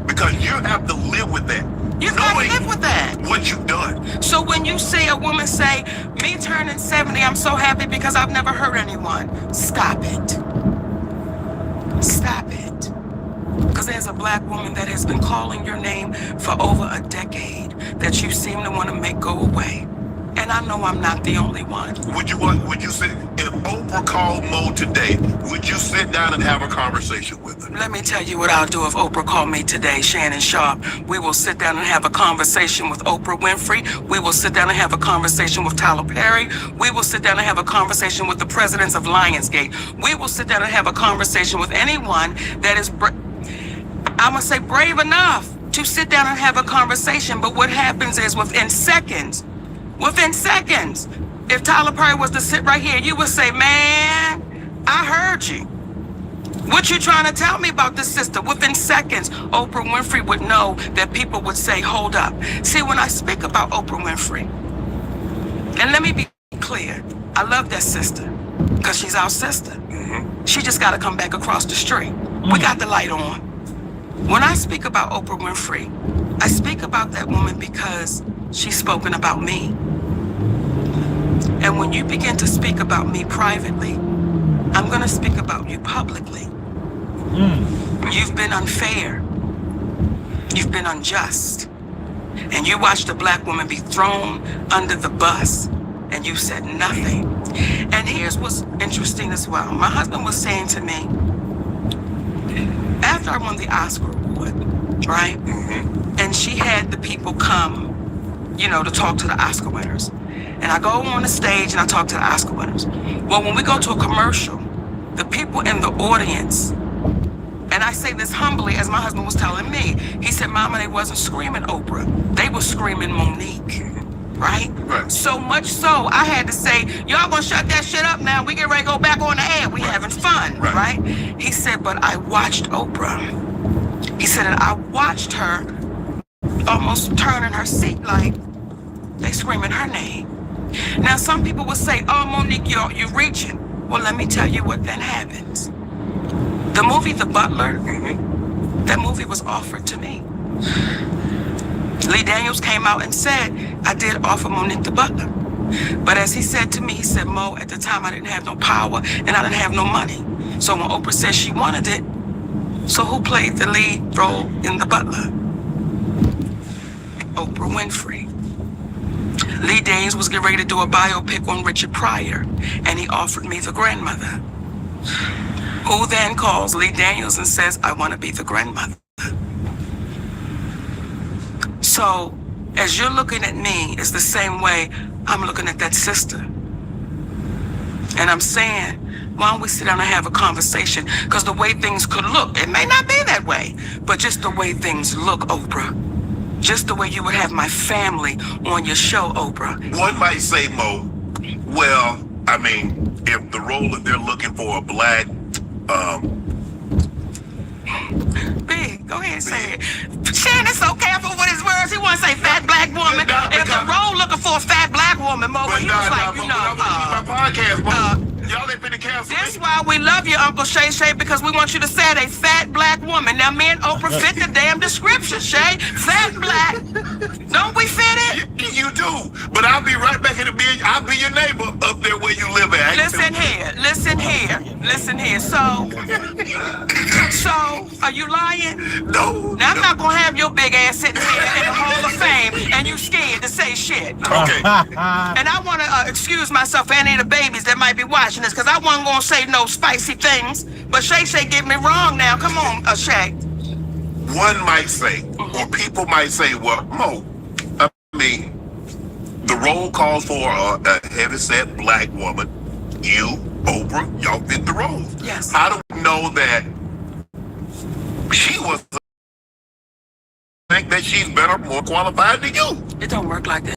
Because you have to live with that. You gotta knowing live with that. what you've done. So when you see a woman say, me turning 70, I'm so happy because I've never hurt anyone. Stop it. Stop it. Because there's a black woman that has been calling your name for over a decade that you seem to want to make go away. And I know I'm not the only one. Would you sit, if Oprah called Mo today, would you sit down and have a conversation with her? Let me tell you what I'll do if Oprah called me today, Shannon Sharp. We will sit down and have a conversation with Oprah Winfrey. We will sit down and have a conversation with Tyler Perry. We will sit down and have a conversation with the presidents of Lionsgate. We will sit down and have a conversation with anyone that is, I'm gonna say, brave enough to sit down and have a conversation. But what happens is within seconds, if Tyler Perry was to sit right here, you would say, man, I heard you. What you trying to tell me about this sister? Within seconds, Oprah Winfrey would know that people would say, hold up. See, when I speak about Oprah Winfrey, and let me be clear, I love that sister because she's our sister. She just got to come back across the street. We got the light on. When I speak about Oprah Winfrey, I speak about that woman because she's spoken about me. And when you begin to speak about me privately, I'm going to speak about you publicly. You've been unfair. You've been unjust. And you watched a black woman be thrown under the bus, and you said nothing. And here's what's interesting as well. My husband was saying to me, after I won the Oscar award, right? And she had the people come, to talk to the Oscar winners. And I go on the stage and I talk to the Oscar winners. Well, when we go to a commercial, the people in the audience, and I say this humbly as my husband was telling me, he said, Mama, they wasn't screaming Oprah. They were screaming Monique, right? So much so, I had to say, y'all gonna shut that shit up now. We get ready to go back on the air. We having fun, right? He said, but I watched Oprah. He said, and I watched her almost turn in her seat like they screaming her name. Now, some people will say, oh, Monique, you're reaching. Well, let me tell you what then happens. The movie The Butler, that movie was offered to me. Lee Daniels came out and said, I did offer Monique the Butler. But as he said to me, he said, Mo, at the time I didn't have no power and I didn't have no money. So when Oprah said she wanted it, so who played the lead role in The Butler? Oprah Winfrey. Lee Daniels was getting ready to do a biopic on Richard Pryor, and he offered me the grandmother. Who then calls Lee Daniels and says, I want to be the grandmother. So, as you're looking at me, it's the same way I'm looking at that sister. And I'm saying, why don't we sit down and have a conversation? Because the way things could look, it may not be that way, but just the way things look, Oprah. Just the way you would have my family on your show, Oprah. One might say, Mo, well, I mean, if the role that they're looking for a black, Big, go ahead and say it. Shannon's so careful with his words. He want to say fat black woman. If the role looking for a fat black woman, Mo, but he was like, my podcast, Mo. Y'all ain't finna cancel me. That's why we love you, Uncle Shay Shay, because we want you to say a fat black woman. Now, me and Oprah fit the damn description, Shay. Fat black. Don't we fit it? You do. But I'll be right back in the bed. I'll be your neighbor up there where you live at. Listen here. So, are you lying? No. Now, I'm not going to have your big ass sitting here in the Hall of Fame and you scared to say shit. Okay. And I want to excuse myself for any of the babies that might be watching this, because I wasn't going to say no spicy things. But Shay Shay get me wrong now. Come on, Shay. One might say, or people might say, well, Mo, I mean, the role calls for a heavyset black woman. You, Oprah, y'all fit the role. Yes. How do we know that she was think that she's better, more qualified than you? It don't work like that.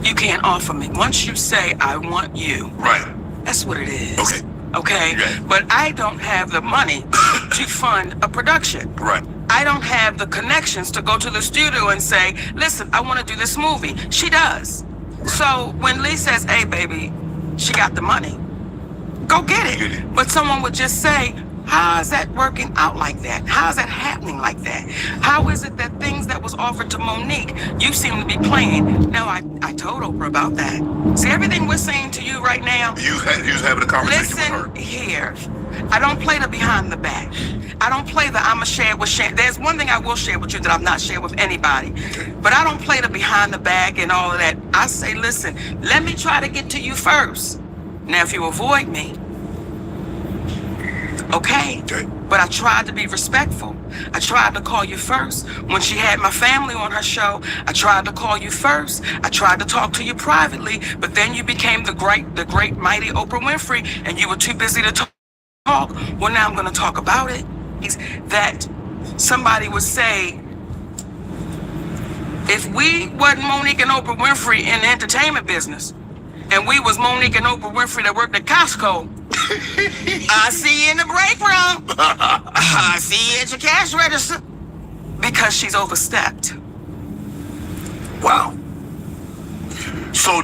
You can't offer me. Once you say, I want you. Right. That's what it is. Okay. Yeah. But I don't have the money to fund a production. Right. I don't have the connections to go to the studio and say, listen, I want to do this movie. She does. So when Lee says, hey, baby, she got the money, go get it. But someone would just say, How is that working out like that? How is that happening like that? How is it that things that was offered to Monique, you seem to be playing? Now, I told Oprah about that. See, everything we're saying to you right now. You was having a conversation with her. Listen here. I don't play the behind the back. I don't play the I'ma share with Shannon. There's one thing I will share with you that I've not shared with anybody. But I don't play the behind the back and all of that. I say, listen, let me try to get to you first. Now, if you avoid me, okay. But I tried to be respectful. I tried to call you first. When she had my family on her show, I tried to call you first. I tried to talk to you privately, but then you became the great, mighty Oprah Winfrey, and you were too busy to talk. Well, now I'm going to talk about it. That somebody would say, if we wasn't Monique and Oprah Winfrey in the entertainment business, and we was Monique and Oprah Winfrey that worked at Costco, I see you in the break room. I see you at your cash register. Because she's overstepped. Wow. So,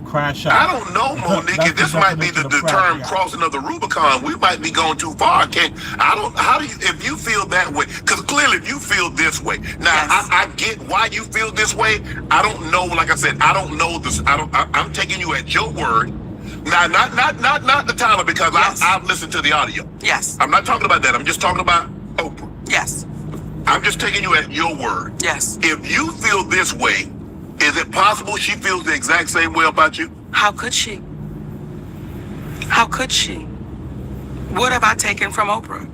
Crash out. I don't know, Monique. This might be the term crossing of the Rubicon. We might be going too far. How do you, if you feel that way? Because clearly, if you feel this way, now Yes. I get why you feel this way. I don't know. Like I said, I don't know this. I'm taking you at your word. Now, not the Tyler, because Yes. I've listened to the audio. Yes. I'm not talking about that. I'm just talking about Oprah. Yes. I'm just taking you at your word. Yes. If you feel this way, is it possible she feels the exact same way about you? How could she? How could she? What have I taken from Oprah?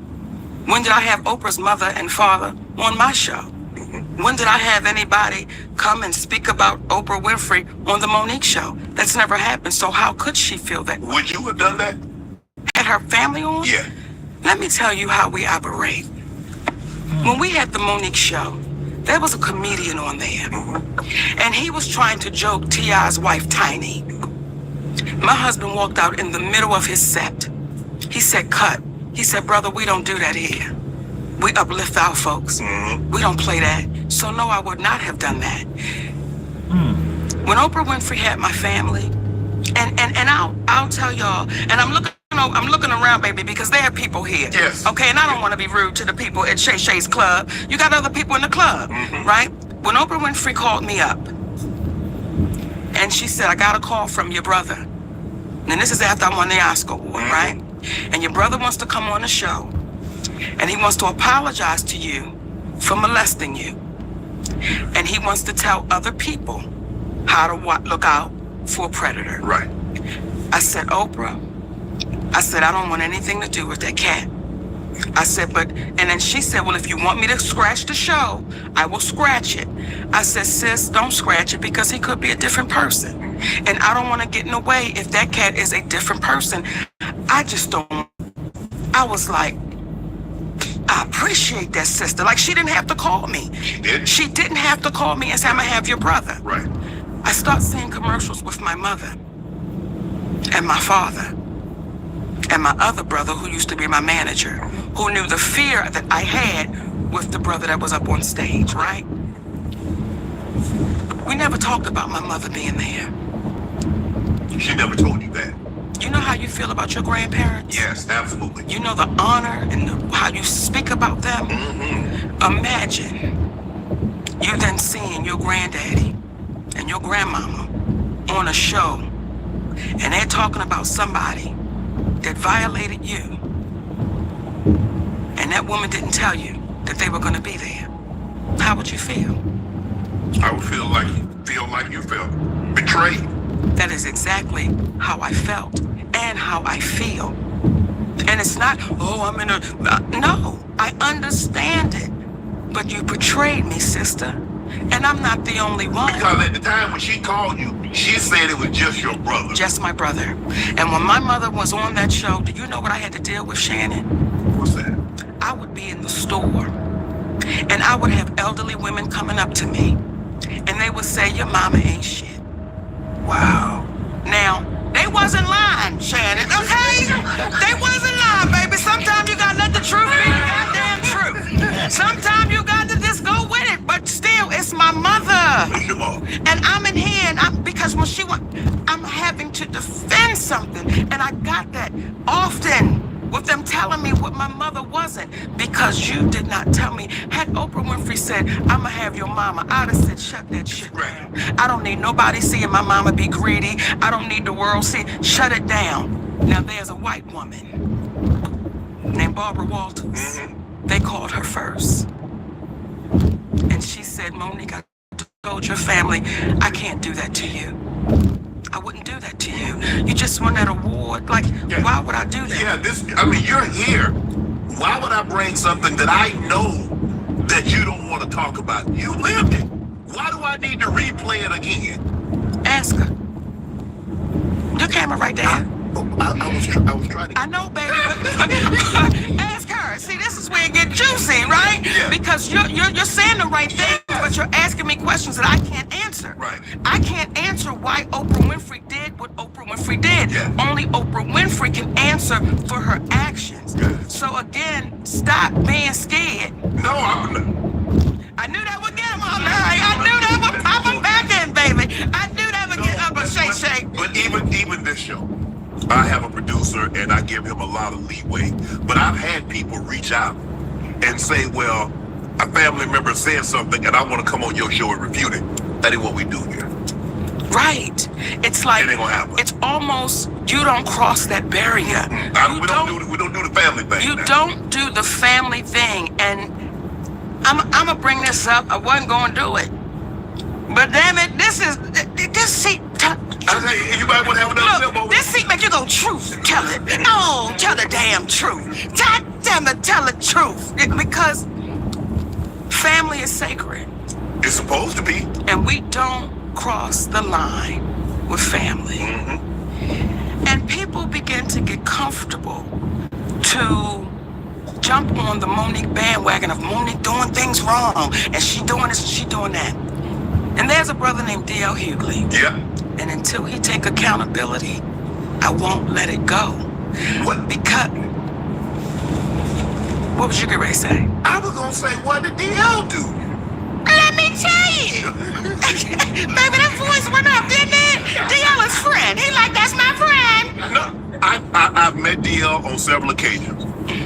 When did I have Oprah's mother and father on my show? When did I have anybody come and speak about Oprah Winfrey on the Monique show? That's never happened. So how could she feel that? Would you have done that? Had her family on? Yeah. Let me tell you how we operate. When we had the Monique show, there was a comedian on there, and he was trying to joke T.I.'s wife, Tiny. My husband walked out in the middle of his set. He said, cut. He said, brother, we don't do that here. We uplift our folks. We don't play that. So no, I would not have done that. When Oprah Winfrey had my family, and I'll tell y'all, and I'm looking around, baby, because there are people here. Yes. Okay, and I don't want to be rude to the people at Shay Shay's club. You got other people in the club, right? When Oprah Winfrey called me up, and she said, I got a call from your brother. And this is after I won the Oscar award, right? And your brother wants to come on the show, and he wants to apologize to you for molesting you. And he wants to tell other people how to look out for a predator. Right. I said, Oprah, I said, I don't want anything to do with that cat. I said, and then she said, well, if you want me to scratch the show, I will scratch it. I said, sis, don't scratch it because he could be a different person. And I don't want to get in the way if that cat is a different person. I just don't. I was like, I appreciate that, sister. Like, she didn't have to call me. She did? She didn't have to call me and say, I'm going to have your brother. Right. I start seeing commercials with my mother and my father and my other brother who used to be my manager, who knew the fear that I had with the brother that was up on stage, right? We never talked about my mother being there. She never told you that. You know how you feel about your grandparents? Yes, absolutely. You know the honor and how you speak about them? Imagine you then seeing your granddaddy and your grandmama on a show, and they're talking about somebody that violated you, and that woman didn't tell you that they were going to be there. How would you feel? I would feel like you felt betrayed. That is exactly how I felt and how I feel. And it's not, oh, I'm in a, no, I understand it. But you betrayed me, sister. And I'm not the only one. Because at the time when she called you, she said it was just your brother. Just my brother. And when my mother was on that show, do you know what I had to deal with, Shannon? What's that? I would be in the store, and I would have elderly women coming up to me, and they would say, your mama ain't shit. Wow. Now, they wasn't lying, Shannon, okay? They wasn't lying, baby. Sometimes you gotta let the truth be the goddamn truth. Sometimes you got to just go with it, but still, it's my mother. And I'm in here, and because when she went, I'm having to defend something, and I got that often. with them telling me what my mother wasn't, because you did not tell me. Had Oprah Winfrey said, I'ma have your mama, I'd have said, shut that shit down. I don't need nobody seeing my mama be greedy. I don't need the world seeing. Shut it down. Now there's a white woman named Barbara Walters. They called her first. And she said, Monique, I told your family, I can't do that to you. I wouldn't do that to you. You just won that award. Like, why would I do that? Yeah, I mean, you're here. Why would I bring something that I know that you don't want to talk about? You lived it. Why do I need to replay it again? Ask her. Your camera right there. I was trying to. I know, baby. Ask her. See, this is where it gets juicy, right? Yeah. Because you're saying the right thing, but you're asking me questions that I can't answer. Right. I can't answer why Oprah Winfrey did what Oprah Winfrey did. Yeah. Only Oprah Winfrey can answer for her actions. Yeah. So again, stop being scared. No, I'm not. I knew that would get him on there. I knew that would pop him back in, baby. I knew that would get up a shake. But even this show, I have a producer and I give him a lot of leeway. But I've had people reach out and say, well, a family member said something and I want to come on your show and refute it. That ain't what we do here. Right. It's like, It ain't gonna happen. it's almost, you don't cross that barrier. We don't do the family thing. You don't do the family thing. And I'm gonna bring this up. I wasn't gonna do it. But damn it, this seat. I say, you might want to have another sip over. Look, this seat make you go, truth, tell it. No, tell the damn truth. God damn it, tell the truth. Because family is sacred. It's supposed to be. And we don't cross the line with family. And people begin to get comfortable to jump on the Monique bandwagon of Monique doing things wrong, and she doing this and she doing that. And there's a brother named D.L. Hughley. Yeah. And until he take accountability, I won't let it go. What? Because, what was you getting ready to say? I was gonna say, what did DL do? Let me tell you. Baby, that voice went up, didn't it? DL is friend. He like, that's my friend. No, I've met DL on several occasions.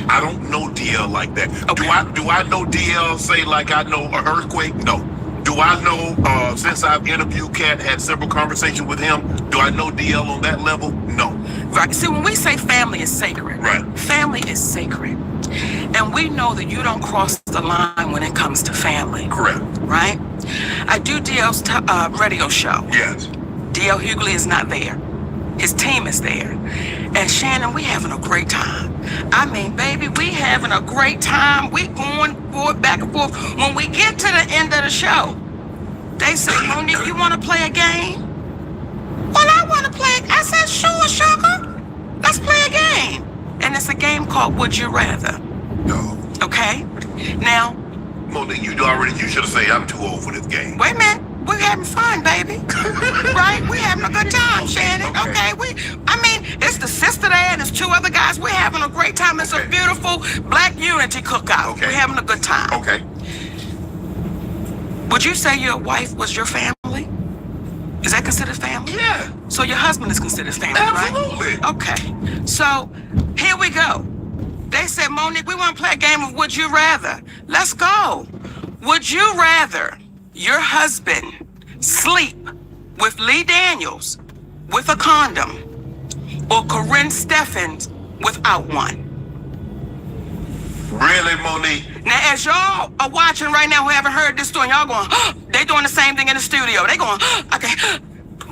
I don't know DL like that. Okay. Do I know DL say like I know an earthquake? No. Do I know, since I've interviewed Cat, had several conversations with him, do I know DL on that level? No. Right. See, when we say family is sacred, Right. Family is sacred. And we know that you don't cross the line when it comes to family. Correct. Right? I do DL's radio show. Yes. DL Hughley is not there. His team is there. And Shannon, we having a great time. I mean, baby, we having a great time. We going forward, back and forth. When we get to the end of the show, they say, Monique, you want to play a game? Well, I want to play. I said, sure, sugar. Let's play a game. And it's a game called Would You Rather. No. Okay? Now, Monique, you should have said I'm too old for this game. wait a minute. We're having fun, baby. Right? We're having a good time, Shannon. Okay. It's the sister there and there's two other guys. We're having a great time. It's a beautiful Black unity cookout. Okay. We're having a good time. Okay. Would you say your wife was your family? Is that considered family? Yeah. So your husband is considered family, Absolutely. right? Okay. So here we go. They said, Monique, we want to play a game of Would You Rather. Let's go. Would you rather your husband sleep with Lee Daniels with a condom or Corinne Steffens without one? Really, Monique? Now, as y'all are watching right now who haven't heard this story, y'all going, they doing the same thing in the studio. They going, okay.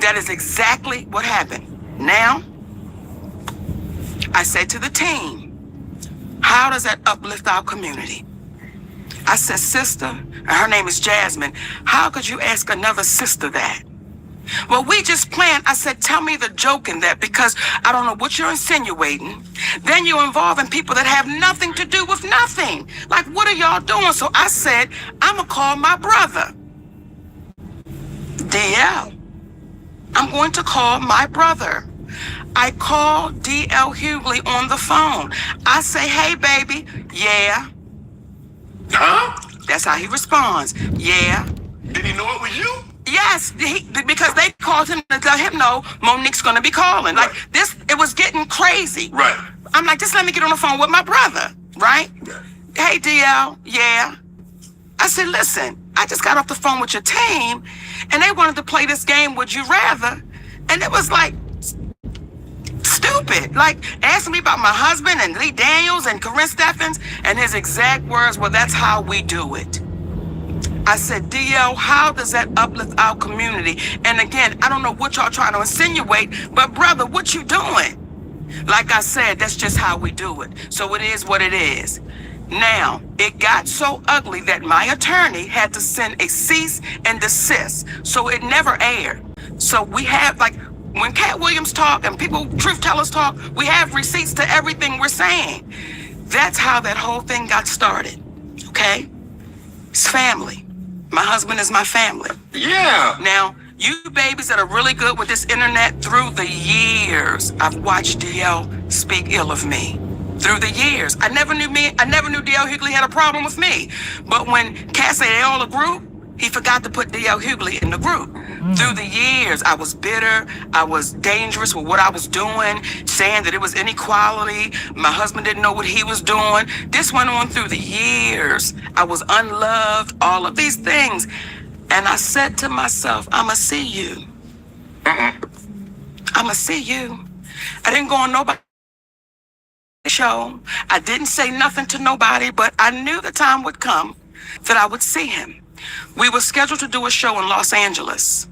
That is exactly what happened. Now, I said to the team, how does that uplift our community? I said, sister, and her name is Jasmine, how could you ask another sister that? Well, we just planned. I said, tell me the joke in that, because I don't know what you're insinuating. Then you're involving people that have nothing to do with nothing. Like, what are y'all doing? So I said, I'm going to call my brother. DL. I'm going to call my brother. I call DL Hughley on the phone. I say, hey, baby. Yeah. Huh? That's how he responds. Yeah. Did he know it was you? Yes, because they called him to let him know Monique's going to be calling. Like Right. this, it was getting crazy. Right. I'm like, just let me get on the phone with my brother, right? Hey, DL, yeah. I said, listen, I just got off the phone with your team, and they wanted to play this game, Would You Rather? And it was like, stupid. Like, asking me about my husband and Lee Daniels and Corinne Steffens, and his exact words were, that's how we do it. I said, DL, how does that uplift our community? And again, I don't know what y'all trying to insinuate, but brother, what you doing? Like I said, that's just how we do it. So it is what it is. Now, it got so ugly that my attorney had to send a cease and desist. So it never aired. So we have, like, when Cat Williams talk and people, truth tellers talk, we have receipts to everything we're saying. That's how that whole thing got started, okay? It's family. My husband is my family. Yeah. Now, you babies that are really good with this internet, through the years, I've watched DL speak ill of me. Through the years. I never knew DL Hughley had a problem with me. But when Cat said they all a group, he forgot to put DL Hughley in the group. Through the years, I was bitter. I was dangerous with what I was doing, saying that it was inequality. My husband didn't know what he was doing. This went on through the years. I was unloved, all of these things. And I said to myself, I'ma see you. I'ma see you. I didn't go on nobody's show. I didn't say nothing to nobody, but I knew the time would come that I would see him. We were scheduled to do a show in Los Angeles.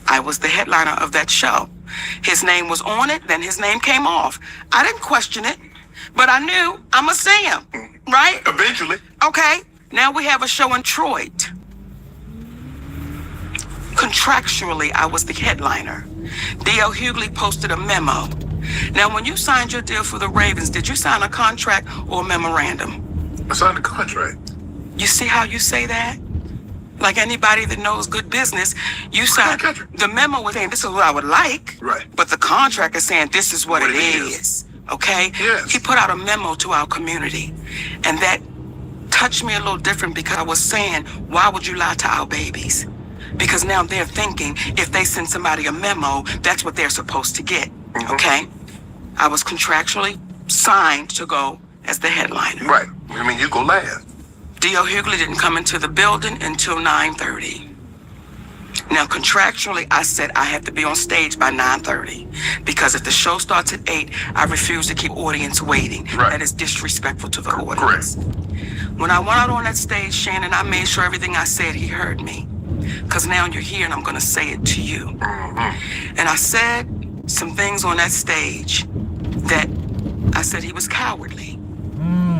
I was the headliner of that show. His name was on it, then his name came off. I didn't question it, but I knew I'ma see him, right? Eventually. Okay, now we have a show in Troy. Contractually, I was the headliner. D.L. Hughley posted a memo. Now, when you signed your deal for the Ravens, did you sign a contract or a memorandum? I signed a contract. You see how you say that? Like anybody that knows good business, you sign the memo was saying, this is what I would like. Right. But the contract is saying, this is what it is. Okay? Yes. He put out a memo to our community. And that touched me a little different because I was saying, why would you lie to our babies? Because now they're thinking if they send somebody a memo, that's what they're supposed to get. Okay? I was contractually signed to go as the headliner. Right. I mean, you go last. D.L. Hughley didn't come into the building until 9:30. Now, contractually, I said I have to be on stage by 9:30 because if the show starts at 8, I refuse to keep audience waiting. Right. That is disrespectful to the audience. Correct. When I went out on that stage, Shannon, I made sure everything I said, he heard me. Because now you're here and I'm going to say it to you. And I said some things on that stage that I said he was cowardly.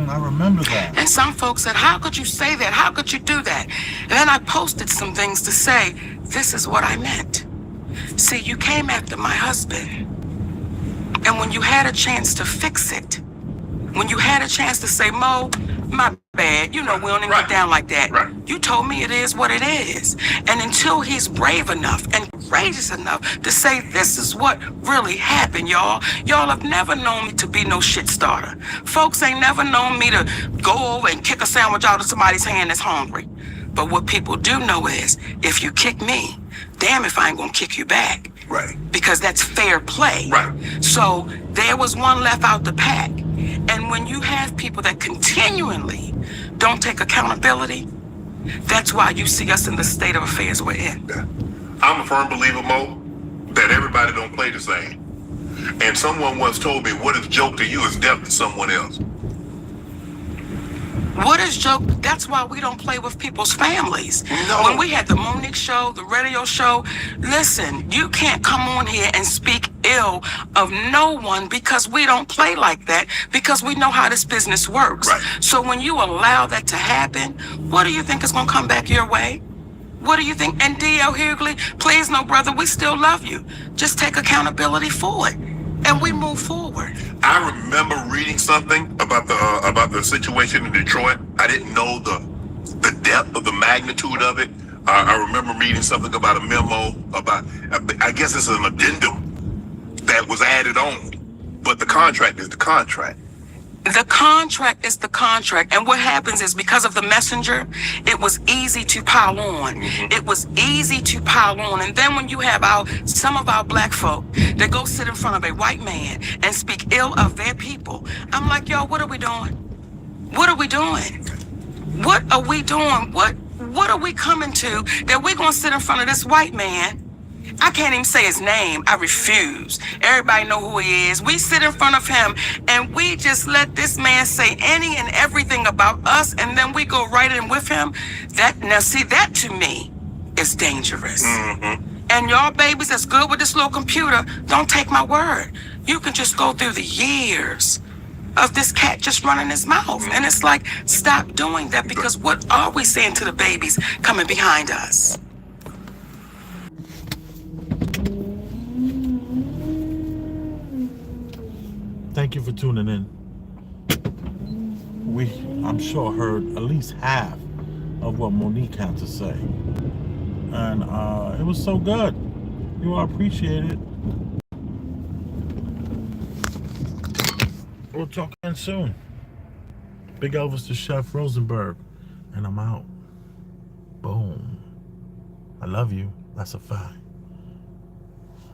I remember that. And some folks said, how could you say that? How could you do that? And then I posted some things to say, this is what I meant. See, you came after my husband. And when you had a chance to fix it, when you had a chance to say, Mo, my bad, you know, we don't even get down like that. Right. You told me it is what it is. And until he's brave enough and courageous enough to say, this is what really happened, y'all. Y'all have never known me to be no shit starter. Folks ain't never known me to go over and kick a sandwich out of somebody's hand that's hungry. But what people do know is, if you kick me, damn if I ain't gonna kick you back. Right. Because that's fair play. Right. So there was one left out the pack. And when you have people that continually don't take accountability, that's why you see us in the state of affairs we're in. Yeah. I'm a firm believer, Mo, that everybody don't play the same. And someone once told me, what is joke to you is death to someone else. What is joke? That's why we don't play with people's families. No. When we had the Monique show, the radio show, listen, you can't come on here and speak ill of no one because we don't play like that because we know how this business works. Right. So when you allow that to happen, what do you think is going to come back your way? What do you think? And D.L. Hughley, please, no, brother, we still love you. Just take accountability for it. And we move forward. I remember reading something about the situation in Detroit. I didn't know the depth of the magnitude of it. I remember reading something about a memo about, I guess it's an addendum that was added on, but the contract is the contract. The contract is the contract. And what happens is because of the messenger, it was easy to pile on. It was easy to pile on. And then when you have some of our black folk that go sit in front of a white man and speak ill of their people, I'm like, yo, what are we doing? What are we doing? What are we doing? What are we coming to that we're going to sit in front of this white man? I can't even say his name. I refuse. Everybody know who he is. We sit in front of him and we just let this man say any and everything about us, and then we go right in with him. That to me is dangerous. And y'all babies that's good with this little computer, don't take my word. You can just go through the years of this cat just running his mouth. And it's like, stop doing that, because what are we saying to the babies coming behind us? Thank you for tuning in. I'm sure, heard at least half of what Monique had to say. And it was so good. You all appreciate it. We'll talk again soon. Big Elvis the Chef Rosenberg. And I'm out. Boom. I love you. That's a fact.